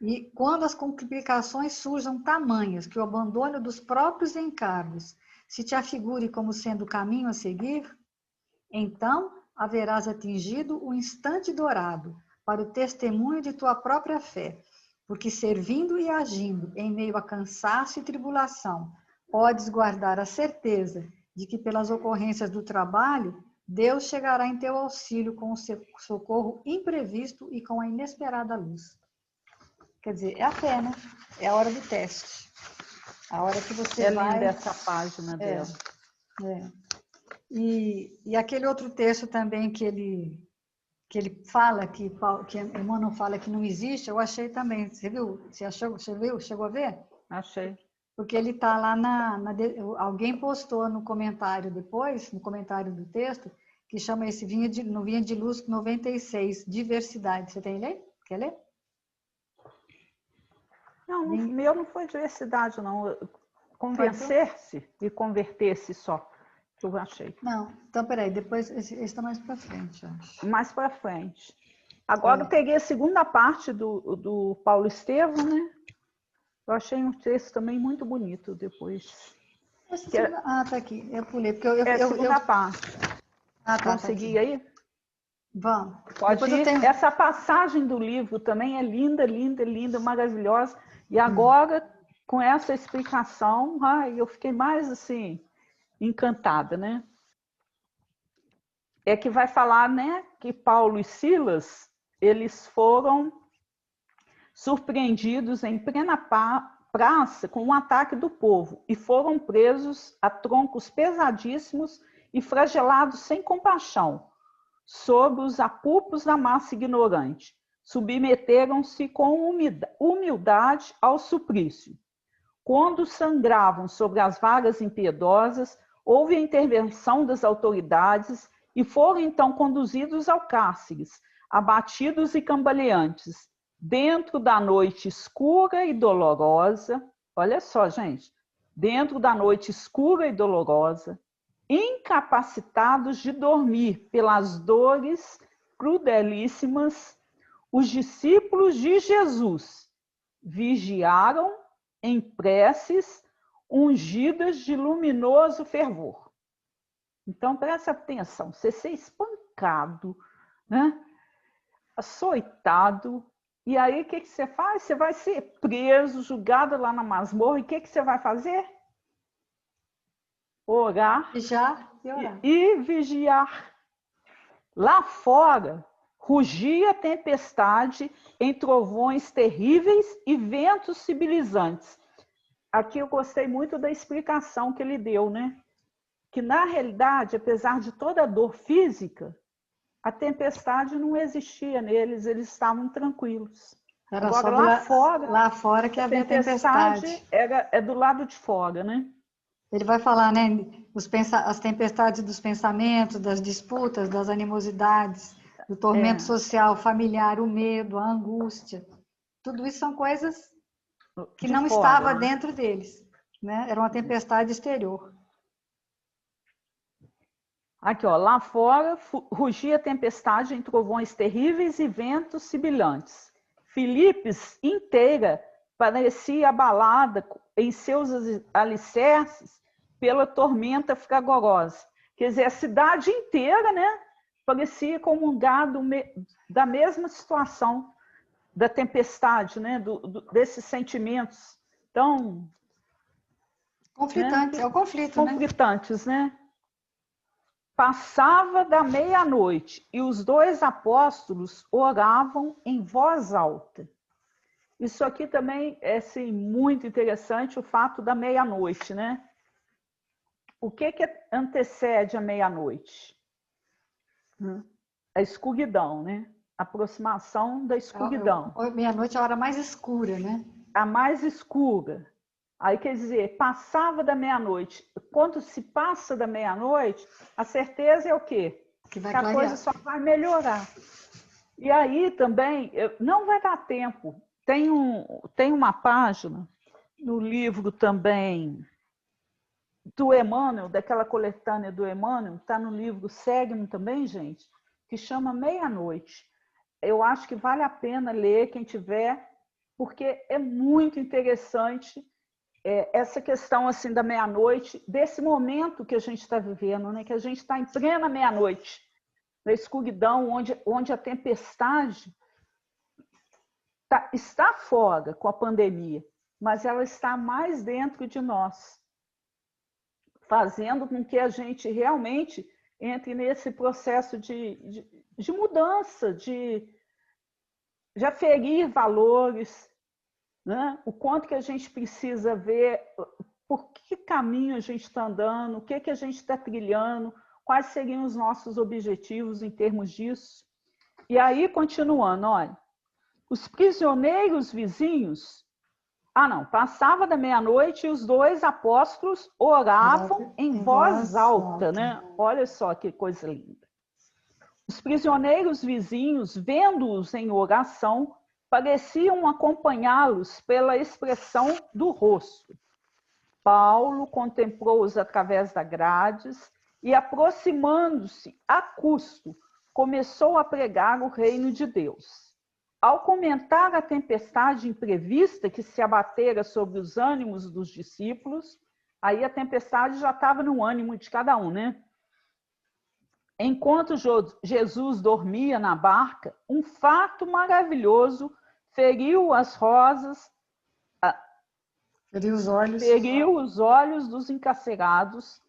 E quando as complicações surjam tamanhas que o abandono dos próprios encargos se te afigure como sendo o caminho a seguir, então haverás atingido o instante dourado para o testemunho de tua própria fé, porque servindo e agindo em meio a cansaço e tribulação, podes guardar a certeza de que pelas ocorrências do trabalho, Deus chegará em teu auxílio com o socorro imprevisto e com a inesperada luz. Quer dizer, é a fé, né? É a hora do teste. A hora que você vai... É linda essa página dela. E aquele outro texto também que ele fala, que Emmanuel fala que não existe, eu achei também. Você viu? Você viu? Chegou a ver? Achei. Porque ele está lá alguém postou no comentário depois, no comentário do texto, que chama esse Vinha de Luz 96, diversidade. Você tem ler? Quer ler? Não, o meu não foi diversidade, não. Convencer-se e converter-se só, que eu achei. Não, então peraí, depois esse está mais para frente, acho. Mais para frente. Agora eu peguei a segunda parte do Paulo Estevam, né? Eu achei um texto também muito bonito depois. Tá aqui. Eu pulei, porque eu segunda parte. Vamos seguir aí? Vamos. Pode ir. Essa passagem do livro também é linda, linda, linda, maravilhosa. E agora, com essa explicação, eu fiquei mais assim, encantada, né? É que vai falar, né, que Paulo e Silas, eles foram surpreendidos em plena praça com um ataque do povo e foram presos a troncos pesadíssimos e flagelados sem compaixão, sob os apupos da massa ignorante. Submeteram-se com humildade ao suplício. Quando sangravam sobre as vagas impiedosas, houve a intervenção das autoridades e foram então conduzidos ao cárcere, abatidos e cambaleantes, dentro da noite escura e dolorosa. Olha só, gente, dentro da noite escura e dolorosa, incapacitados de dormir pelas dores crudelíssimas, os discípulos de Jesus vigiaram em preces ungidas de luminoso fervor. Então, presta atenção, você ser espancado, né? Açoitado, e aí o que você faz? Você vai ser preso, julgado lá na masmorra, e o que você vai fazer? Orar. Vigiar e orar. E vigiar. Lá fora, rugia a tempestade em trovões terríveis e ventos sibilizantes. Aqui eu gostei muito da explicação que ele deu, né? Que na realidade, apesar de toda a dor física, a tempestade não existia neles, eles estavam tranquilos. Era agora só lá fora que havia tempestade. É do lado de fora, né? Ele vai falar, né? As tempestades dos pensamentos, das disputas, das animosidades, do tormento social, familiar, o medo, a angústia. Tudo isso são coisas que não estavam dentro deles, né? Era uma tempestade exterior. Aqui, ó, lá fora rugia a tempestade em trovões terríveis e ventos sibilantes. Filipes inteira parecia abalada em seus alicerces pela tormenta fragorosa. Quer dizer, a cidade inteira, né, parecia comungar da mesma situação da tempestade, né, desses sentimentos tão conflitantes, né, é o conflito, conflitantes, né? Passava da meia-noite e os dois apóstolos oravam em voz alta. Isso aqui também é assim, muito interessante, o fato da meia-noite, né? O que antecede a meia-noite? A escuridão, né? A aproximação da escuridão. Meia-noite é a hora mais escura, né? A mais escura. Aí, quer dizer, passava da meia-noite. Quando se passa da meia-noite, a certeza é o quê? Que vai a clarear. Coisa só vai melhorar. E aí também, não vai dar tempo. Tem uma página no livro também do Emmanuel, daquela coletânea do Emmanuel, está no livro Segue-me também, gente, que chama Meia-Noite. Eu acho que vale a pena ler, quem tiver, porque é muito interessante essa questão assim da meia-noite, desse momento que a gente está vivendo, né? Que a gente está em plena meia-noite, na escuridão, onde a tempestade está fora com a pandemia, mas ela está mais dentro de nós, fazendo com que a gente realmente entre nesse processo de mudança, de aferir valores, né? O quanto que a gente precisa ver por que caminho a gente está andando, o que a gente está trilhando, quais seriam os nossos objetivos em termos disso. E aí, continuando, olha, os prisioneiros vizinhos... passava da meia-noite e os dois apóstolos oravam em voz alta, né? Olha só que coisa linda. Os prisioneiros vizinhos, vendo-os em oração, pareciam acompanhá-los pela expressão do rosto. Paulo contemplou-os através das grades e, aproximando-se a custo, começou a pregar o reino de Deus. Ao comentar a tempestade imprevista que se abatera sobre os ânimos dos discípulos, aí a tempestade já estava no ânimo de cada um, né? Enquanto Jesus dormia na barca, um fato maravilhoso feriu as rosas, feriu os olhos dos encarcerados,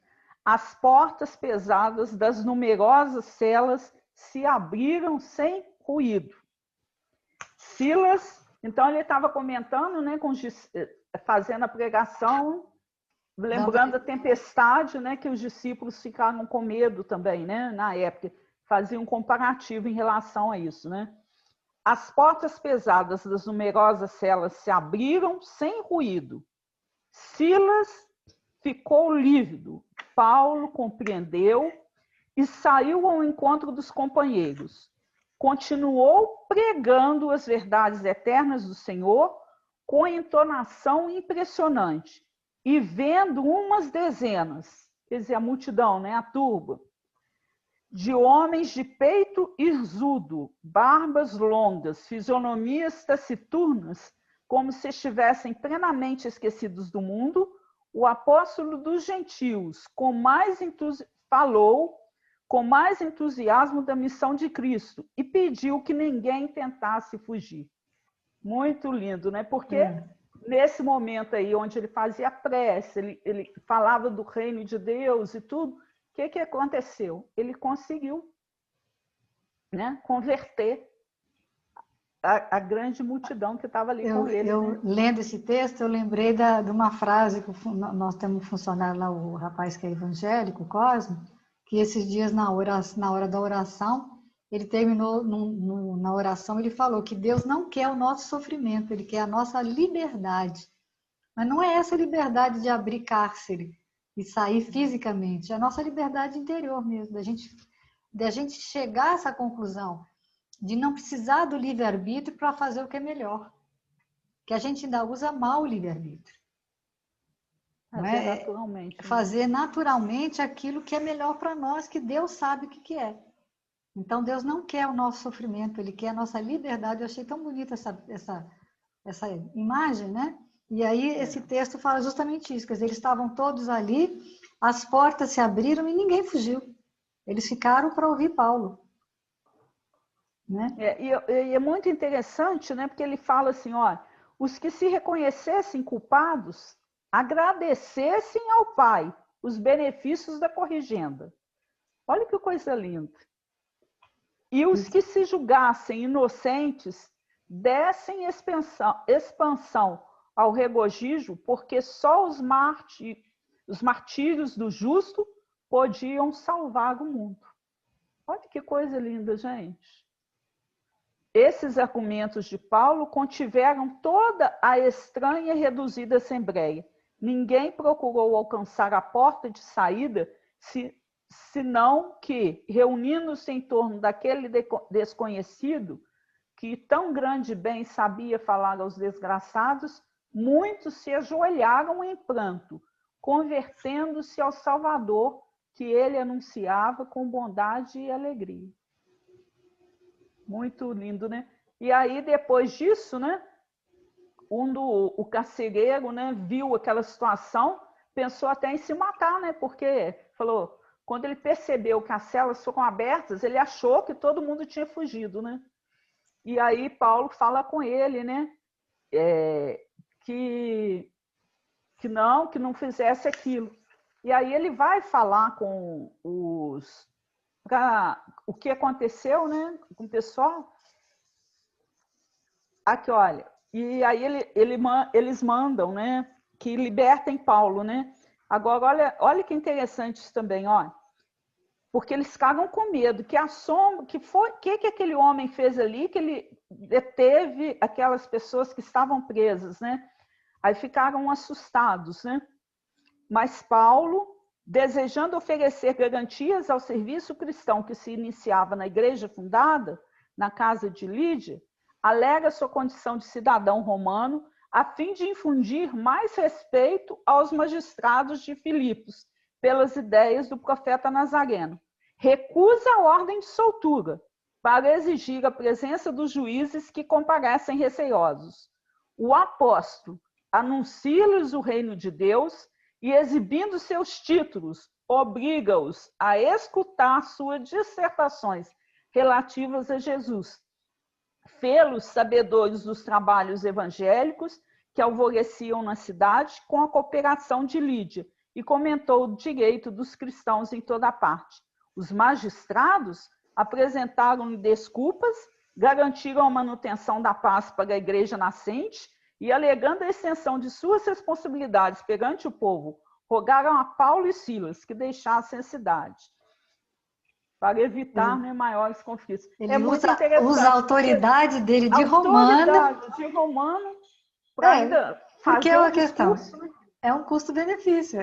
as portas pesadas das numerosas celas se abriram sem ruído. Silas, então ele estava comentando, né, fazendo a pregação, lembrando a tempestade, né, que os discípulos ficaram com medo também, né, na época, faziam um comparativo em relação a isso, né? As portas pesadas das numerosas celas se abriram sem ruído. Silas ficou lívido. Paulo compreendeu e saiu ao encontro dos companheiros. Continuou pregando as verdades eternas do Senhor com entonação impressionante e vendo umas dezenas, quer dizer, a multidão, né, a turba, de homens de peito hirsudo, barbas longas, fisionomias taciturnas, como se estivessem plenamente esquecidos do mundo, o apóstolo dos gentios falou com mais entusiasmo da missão de Cristo e pediu que ninguém tentasse fugir. Muito lindo, né? Porque nesse momento aí, onde ele fazia prece, ele falava do reino de Deus e tudo, o que aconteceu? Ele conseguiu, né, converter a grande multidão que estava ali com ele. Né? Lendo esse texto, eu lembrei de uma frase que nós temos um funcionário lá, o rapaz que é evangélico, o Cosme, que esses dias, na hora da oração, ele terminou na oração, ele falou que Deus não quer o nosso sofrimento, Ele quer a nossa liberdade. Mas não é essa liberdade de abrir cárcere e sair fisicamente, é a nossa liberdade interior mesmo, da gente chegar a essa conclusão, de não precisar do livre-arbítrio para fazer o que é melhor. Que a gente ainda usa mal o livre-arbítrio. Naturalmente. Fazer naturalmente aquilo que é melhor para nós, que Deus sabe o que é. Então, Deus não quer o nosso sofrimento, Ele quer a nossa liberdade. Eu achei tão bonita essa imagem, né? E aí esse texto fala justamente isso, quer dizer, eles estavam todos ali, as portas se abriram e ninguém fugiu. Eles ficaram para ouvir Paulo. Né? E é muito interessante, né? Porque ele fala assim, ó, os que se reconhecessem culpados, agradecessem ao Pai os benefícios da corrigenda. Olha que coisa linda. E os que se julgassem inocentes, dessem expansão ao regozijo, porque só os martírios do justo podiam salvar o mundo. Olha que coisa linda, gente. Esses argumentos de Paulo contiveram toda a estranha e reduzida assembleia. Ninguém procurou alcançar a porta de saída, senão que, reunindo-se em torno daquele desconhecido, que tão grande bem sabia falar aos desgraçados, muitos se ajoelharam em pranto, convertendo-se ao Salvador, que ele anunciava com bondade e alegria. Muito lindo, né? E aí, depois disso, né? O carcereiro, né, viu aquela situação, pensou até em se matar, né? Porque falou, quando ele percebeu que as celas foram abertas, ele achou que todo mundo tinha fugido, né? E aí Paulo fala com ele, né? Que não fizesse aquilo. E aí ele vai falar com o que aconteceu, né, com o pessoal. Aqui, olha, e aí eles mandam, né, que libertem Paulo, né? Agora, olha que interessante isso também, ó. Porque eles ficaram com medo, que aquele homem fez ali, que ele deteve aquelas pessoas que estavam presas, né? Aí ficaram assustados, né? Mas Paulo, desejando oferecer garantias ao serviço cristão que se iniciava na igreja fundada, na casa de Lídia, alega sua condição de cidadão romano a fim de infundir mais respeito aos magistrados de Filipos pelas ideias do profeta Nazareno. Recusa a ordem de soltura para exigir a presença dos juízes que comparecem receosos. O apóstolo anuncia-lhes o reino de Deus e, exibindo seus títulos, obriga-os a escutar suas dissertações relativas a Jesus. Fê-los sabedores dos trabalhos evangélicos que alvoreciam na cidade com a cooperação de Lídia e comentou o direito dos cristãos em toda parte. Os magistrados apresentaram-lhe desculpas, garantiram a manutenção da paz para a igreja nascente e, alegando a extensão de suas responsabilidades perante o povo, rogaram a Paulo e Silas que deixassem a cidade, para evitar maiores conflitos. Ele usa a autoridade dele de romano. Para ainda porque fazer é uma questão. Discurso, né? É um custo-benefício.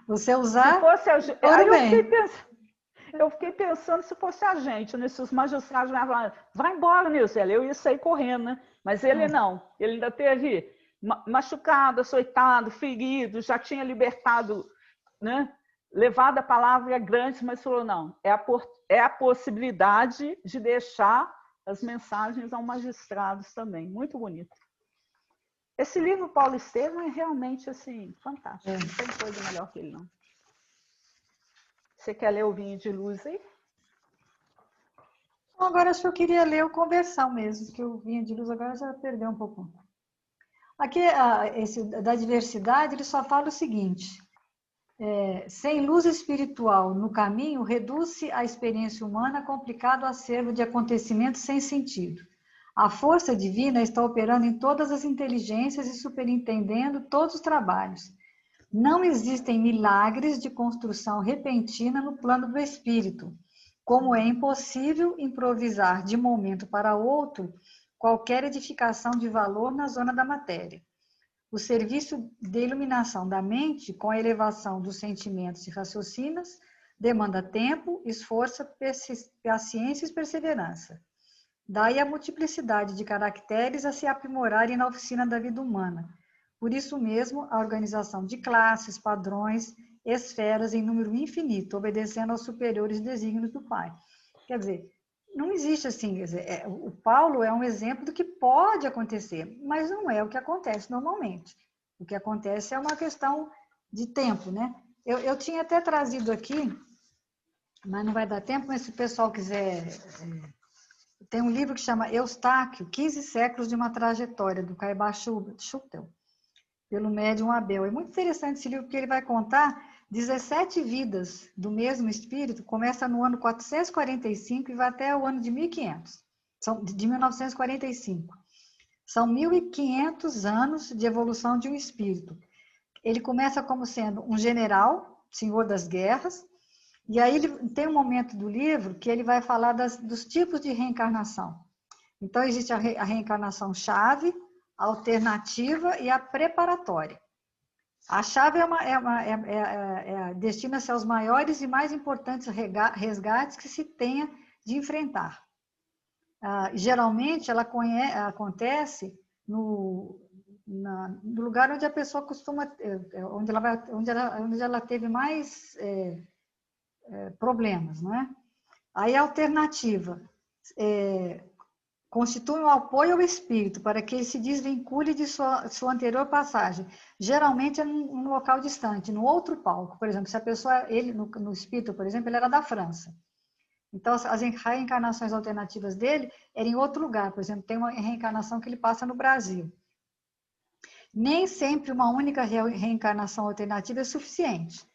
Você usar. Se fosse eu fiquei pensando se fosse a gente, né? Se os magistrados falaram, vai embora, Nilson, eu ia sair correndo, né? Mas ele não. Ele ainda teve machucado, açoitado, ferido, já tinha libertado, né? Levado a palavra grande, mas falou, não, é a possibilidade de deixar as mensagens aos magistrados também. Muito bonito. Esse livro, Paulo Estevam, é realmente assim, fantástico. Não tem coisa melhor que ele, não. Você quer ler o Vinho de Luz aí? Agora acho que eu queria ler o Conversão mesmo, porque o Vinho de Luz agora já perdeu um pouco. Aqui, esse da diversidade, ele só fala o seguinte: sem luz espiritual no caminho, reduz-se a experiência humana a complicado acervo de acontecimentos sem sentido. A força divina está operando em todas as inteligências e superintendendo todos os trabalhos. Não existem milagres de construção repentina no plano do espírito, como é impossível improvisar de momento para outro qualquer edificação de valor na zona da matéria. O serviço de iluminação da mente, com a elevação dos sentimentos e raciocínios, demanda tempo, esforço, paciência e perseverança. Daí a multiplicidade de caracteres a se aprimorarem na oficina da vida humana. Por isso mesmo, a organização de classes, padrões, esferas em número infinito, obedecendo aos superiores desígnios do Pai. Quer dizer, não existe assim, quer dizer, o Paulo é um exemplo do que pode acontecer, mas não é o que acontece normalmente. O que acontece é uma questão de tempo, né? Eu tinha até trazido aqui, mas não vai dar tempo, mas se o pessoal quiser... tem um livro que chama Eustáquio, 15 séculos de uma trajetória, do Caibar Schutel, pelo médium Abel. É muito interessante esse livro, porque ele vai contar 17 vidas do mesmo espírito, começa no ano 445 e vai até o ano de 1500, de 1945. São 1500 anos de evolução de um espírito. Ele começa como sendo um general, senhor das guerras, e aí ele tem um momento do livro que ele vai falar dos tipos de reencarnação. Então, existe a reencarnação chave, a alternativa e a preparatória. A chave destina-se aos maiores e mais importantes resgates que se tenha de enfrentar. Geralmente, ela acontece no lugar onde a pessoa costuma, onde ela teve mais problemas, não é? Aí a alternativa constitui um apoio ao espírito para que ele se desvincule de sua anterior passagem. Geralmente é num local distante, no outro palco. Por exemplo, se a pessoa, ele no espírito, por exemplo, ele era da França. Então, as reencarnações alternativas dele eram em outro lugar. Por exemplo, tem uma reencarnação que ele passa no Brasil. Nem sempre uma única reencarnação alternativa é suficiente.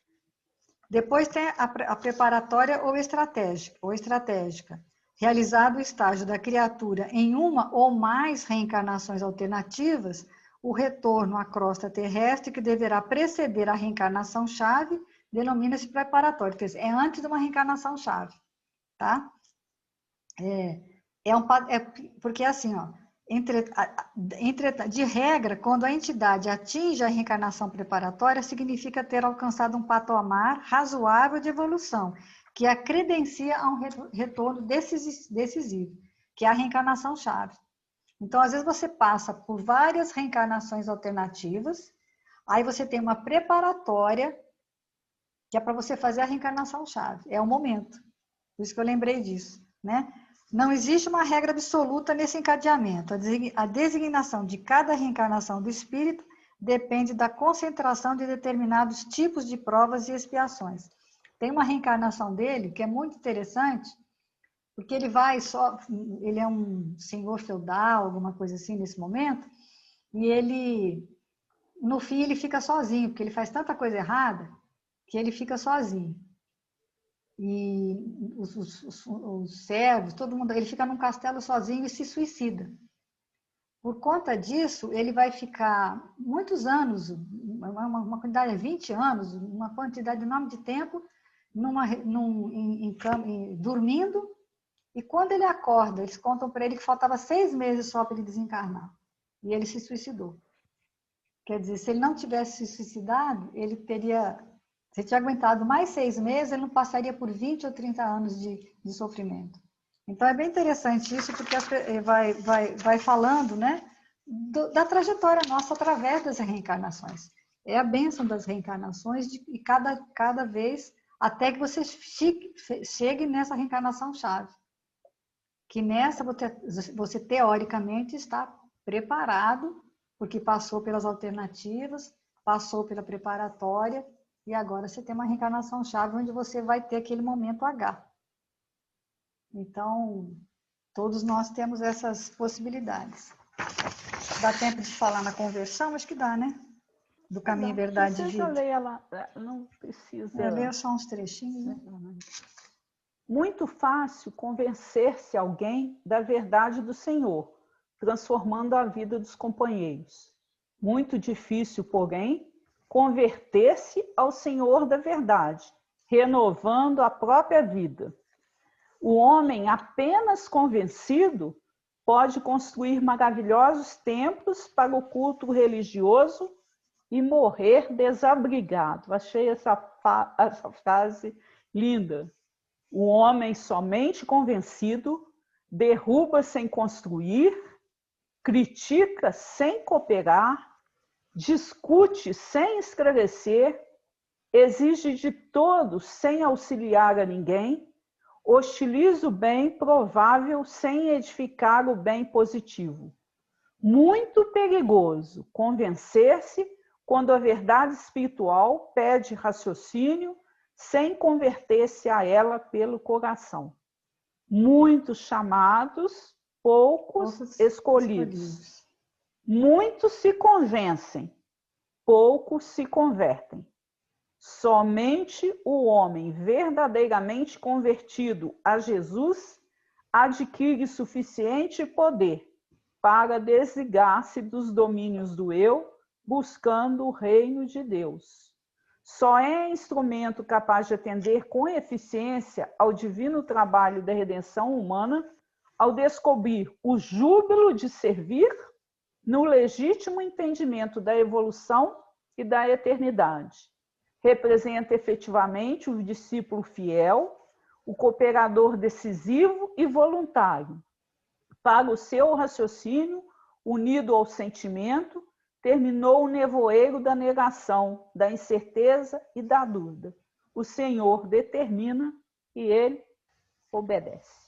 Depois tem a preparatória ou estratégica. Realizado o estágio da criatura em uma ou mais reencarnações alternativas, o retorno à crosta terrestre, que deverá preceder a reencarnação-chave, denomina-se preparatório. Quer dizer, é antes de uma reencarnação-chave. Tá? Porque assim, ó, de regra, quando a entidade atinge a reencarnação preparatória, significa ter alcançado um patamar razoável de evolução, que a credencia a um retorno decisivo, que é a reencarnação-chave. Então, às vezes, você passa por várias reencarnações alternativas, aí você tem uma preparatória, que é para você fazer a reencarnação-chave. É o momento. Por isso que eu lembrei disso, né? Não existe uma regra absoluta nesse encadeamento. A designação de cada reencarnação do espírito depende da concentração de determinados tipos de provas e expiações. Tem uma reencarnação dele que é muito interessante, porque ele é um senhor feudal, alguma coisa assim nesse momento, e ele, no fim, ele fica sozinho, porque ele faz tanta coisa errada que ele fica sozinho. E os servos, todo mundo, ele fica num castelo sozinho e se suicida. Por conta disso, ele vai ficar muitos anos, uma quantidade de 20 anos, uma quantidade enorme de tempo, dormindo, e quando ele acorda, eles contam para ele que faltava 6 meses só para ele desencarnar. E ele se suicidou. Quer dizer, se ele não tivesse se suicidado, ele teria... Se tinha aguentado mais 6 meses, ele não passaria por 20 ou 30 anos de sofrimento. Então, é bem interessante isso, porque vai falando, né, da trajetória nossa através das reencarnações. É a bênção das reencarnações, e cada vez, até que você chegue nessa reencarnação-chave. Que nessa você, teoricamente, está preparado, porque passou pelas alternativas, passou pela preparatória, e agora você tem uma reencarnação-chave onde você vai ter aquele momento H. Então, todos nós temos essas possibilidades. Dá tempo de falar na conversão? Acho que dá, né? Do caminho, verdade e vida. Não precisa. Eu leio só uns trechinhos, né? Muito fácil convencer-se alguém da verdade do Senhor, transformando a vida dos companheiros. Muito difícil, porém, converter-se ao Senhor da verdade, renovando a própria vida. O homem apenas convencido pode construir maravilhosos templos para o culto religioso e morrer desabrigado. Achei essa frase linda. O homem somente convencido derruba sem construir, critica sem cooperar, discute sem esclarecer, exige de todos sem auxiliar a ninguém, hostiliza o bem provável sem edificar o bem positivo. Muito perigoso convencer-se quando a verdade espiritual pede raciocínio sem converter-se a ela pelo coração. Muitos chamados, poucos escolhidos. Muitos se convencem, poucos se convertem. Somente o homem verdadeiramente convertido a Jesus adquire suficiente poder para desligar-se dos domínios do eu, buscando o reino de Deus. Só é instrumento capaz de atender com eficiência ao divino trabalho da redenção humana ao descobrir o júbilo de servir no legítimo entendimento da evolução e da eternidade. Representa efetivamente o discípulo fiel, o cooperador decisivo e voluntário. Para o seu raciocínio, unido ao sentimento, terminou o nevoeiro da negação, da incerteza e da dúvida. O Senhor determina e ele obedece.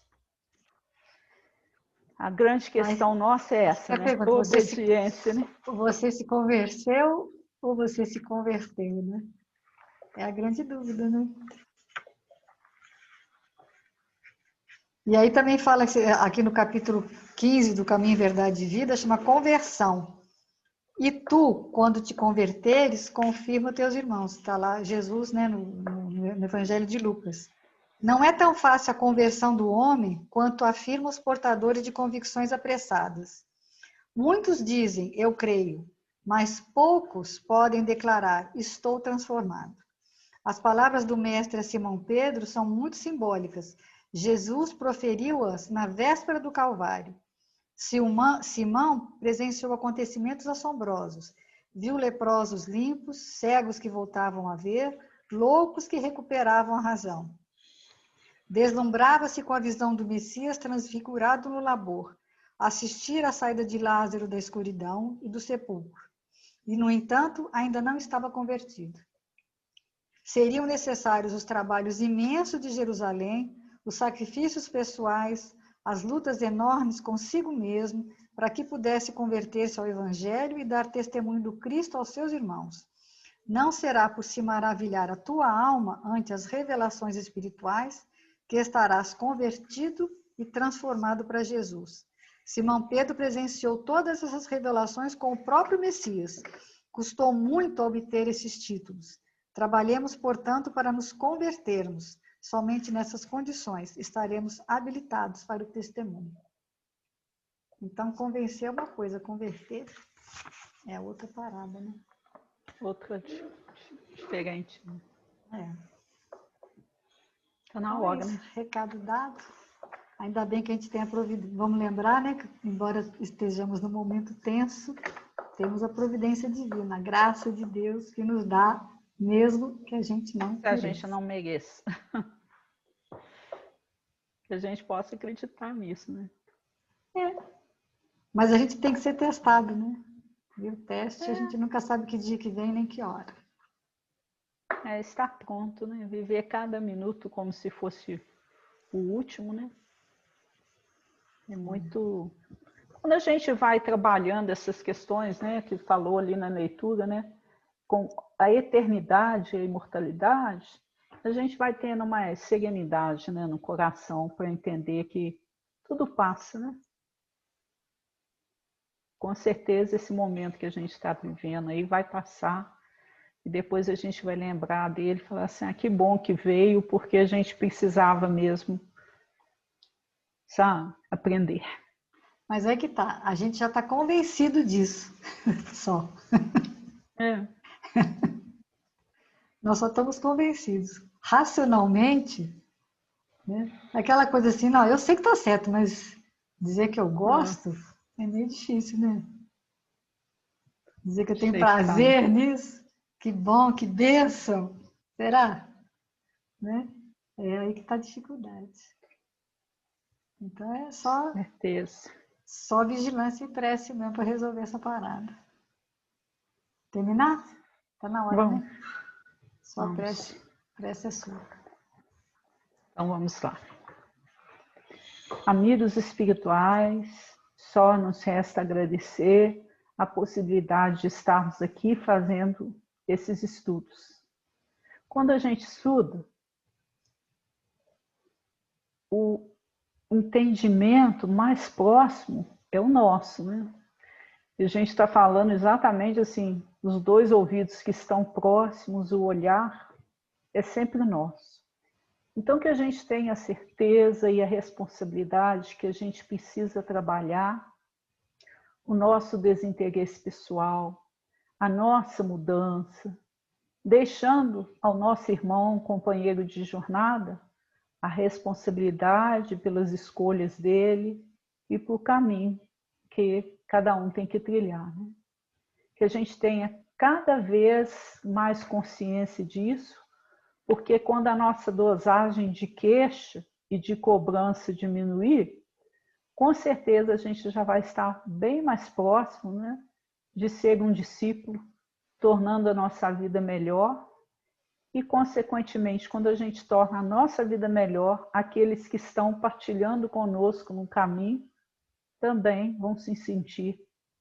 A grande questão nossa é essa, né? Obediência, né? Você se converteu ou você se converteu, né? É a grande dúvida, né? E aí também fala aqui no capítulo 15 do Caminho, Verdade e Vida, chama conversão. E tu, quando te converteres, confirma teus irmãos. Está lá Jesus, né, no Evangelho de Lucas. Não é tão fácil a conversão do homem quanto afirmam os portadores de convicções apressadas. Muitos dizem, eu creio, mas poucos podem declarar, estou transformado. As palavras do mestre a Simão Pedro são muito simbólicas. Jesus proferiu-as na véspera do Calvário. Simão presenciou acontecimentos assombrosos. Viu leprosos limpos, cegos que voltavam a ver, loucos que recuperavam a razão. Deslumbrava-se com a visão do Messias transfigurado no labor, assistir à saída de Lázaro da escuridão e do sepulcro. E, no entanto, ainda não estava convertido. Seriam necessários os trabalhos imensos de Jerusalém, os sacrifícios pessoais, as lutas enormes consigo mesmo, para que pudesse converter-se ao Evangelho e dar testemunho do Cristo aos seus irmãos. Não será por se maravilhar a tua alma ante as revelações espirituais que estarás convertido e transformado para Jesus. Simão Pedro presenciou todas essas revelações com o próprio Messias. Custou muito obter esses títulos. Trabalhemos, portanto, para nos convertermos. Somente nessas condições estaremos habilitados para o testemunho. Então, convencer é uma coisa, converter é outra parada, né? Outra diferente. É. Está na hora, né? Recado dado. Ainda bem que a gente tem a providência. Vamos lembrar, né? Que embora estejamos num momento tenso, temos a providência divina, a graça de Deus que nos dá, mesmo que a gente não mereça. A gente não mereça. Que a gente possa acreditar nisso, né? É. Mas a gente tem que ser testado, né? E o teste, a gente nunca sabe que dia que vem, nem que hora. É estar pronto, né? Viver cada minuto como se fosse o último, né? É muito... Quando a gente vai trabalhando essas questões, né? Que falou ali na leitura, né? Com a eternidade e a imortalidade, a gente vai tendo mais serenidade, né? No coração para entender que tudo passa, né? Com certeza esse momento que a gente está vivendo aí vai passar e depois a gente vai lembrar dele e falar assim, ah, que bom que veio, porque a gente precisava mesmo, sabe, aprender. Mas é que tá, a gente já está convencido disso, só. É. Nós só estamos convencidos. Racionalmente, né? Aquela coisa assim, não, eu sei que está certo, mas dizer que eu gosto é meio difícil, né? Dizer que eu tenho prazer nisso, que bom, que bênção. Será? Né? É aí que está a dificuldade. Então é só vigilância e prece mesmo para resolver essa parada. Terminar? Está na hora, Vamos. né? Só prece é sua. Então vamos lá. amigos espirituais, só nos resta agradecer a possibilidade de estarmos aqui fazendo esses estudos. Quando a gente estuda, o entendimento mais próximo é o nosso, né? E a gente está falando exatamente assim, os dois ouvidos que estão próximos, o olhar é sempre nosso. Então que a gente tenha a certeza e a responsabilidade que a gente precisa trabalhar o nosso desinteresse pessoal, a nossa mudança, deixando ao nosso irmão, companheiro de jornada, a responsabilidade pelas escolhas dele e por caminho que cada um tem que trilhar, né? Que a gente tenha cada vez mais consciência disso, porque quando a nossa dosagem de queixa e de cobrança diminuir, com certeza a gente já vai estar bem mais próximo, né, de ser um discípulo, tornando a nossa vida melhor e, consequentemente, quando a gente torna a nossa vida melhor, aqueles que estão partilhando conosco no caminho também vão se sentir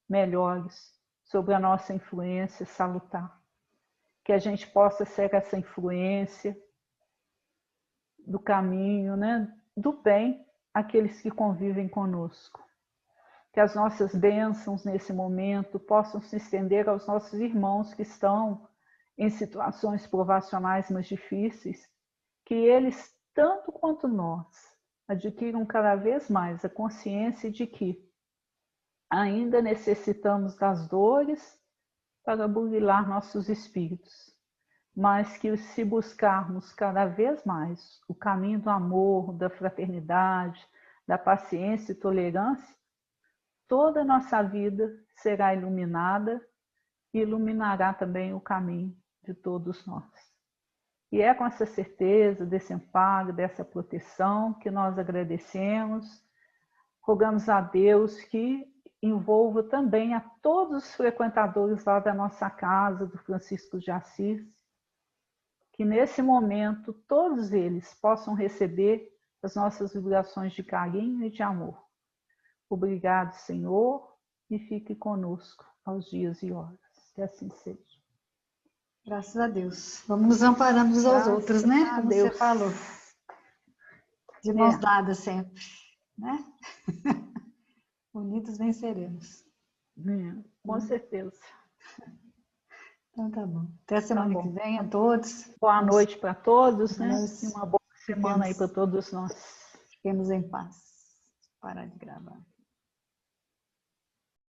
melhores sobre a nossa influência salutar. Que a gente possa ser essa influência do caminho, né, do bem, àqueles que convivem conosco. Que as nossas bênçãos nesse momento possam se estender aos nossos irmãos que estão em situações provacionais mais difíceis, que eles, tanto quanto nós, adquiram cada vez mais a consciência de que ainda necessitamos das dores para burilar nossos espíritos, mas que se buscarmos cada vez mais o caminho do amor, da fraternidade, da paciência e tolerância, toda a nossa vida será iluminada e iluminará também o caminho de todos nós. E é com essa certeza desse amparo, dessa proteção que nós agradecemos, rogamos a Deus que envolva também a todos os frequentadores lá da nossa casa, do Francisco de Assis, que nesse momento todos eles possam receber as nossas vibrações de carinho e de amor. Obrigado, Senhor, e fique conosco aos dias e horas. Que assim seja. Graças a Deus. Vamos nos amparando uns aos outros, né? Como você falou. De mãos dadas sempre, né? Unidos venceremos. Com certeza. Então tá bom. Até a semana que vem a todos. Boa noite para todos, né? E uma boa semana aí para todos nós. Fiquemos em paz. Parar de gravar.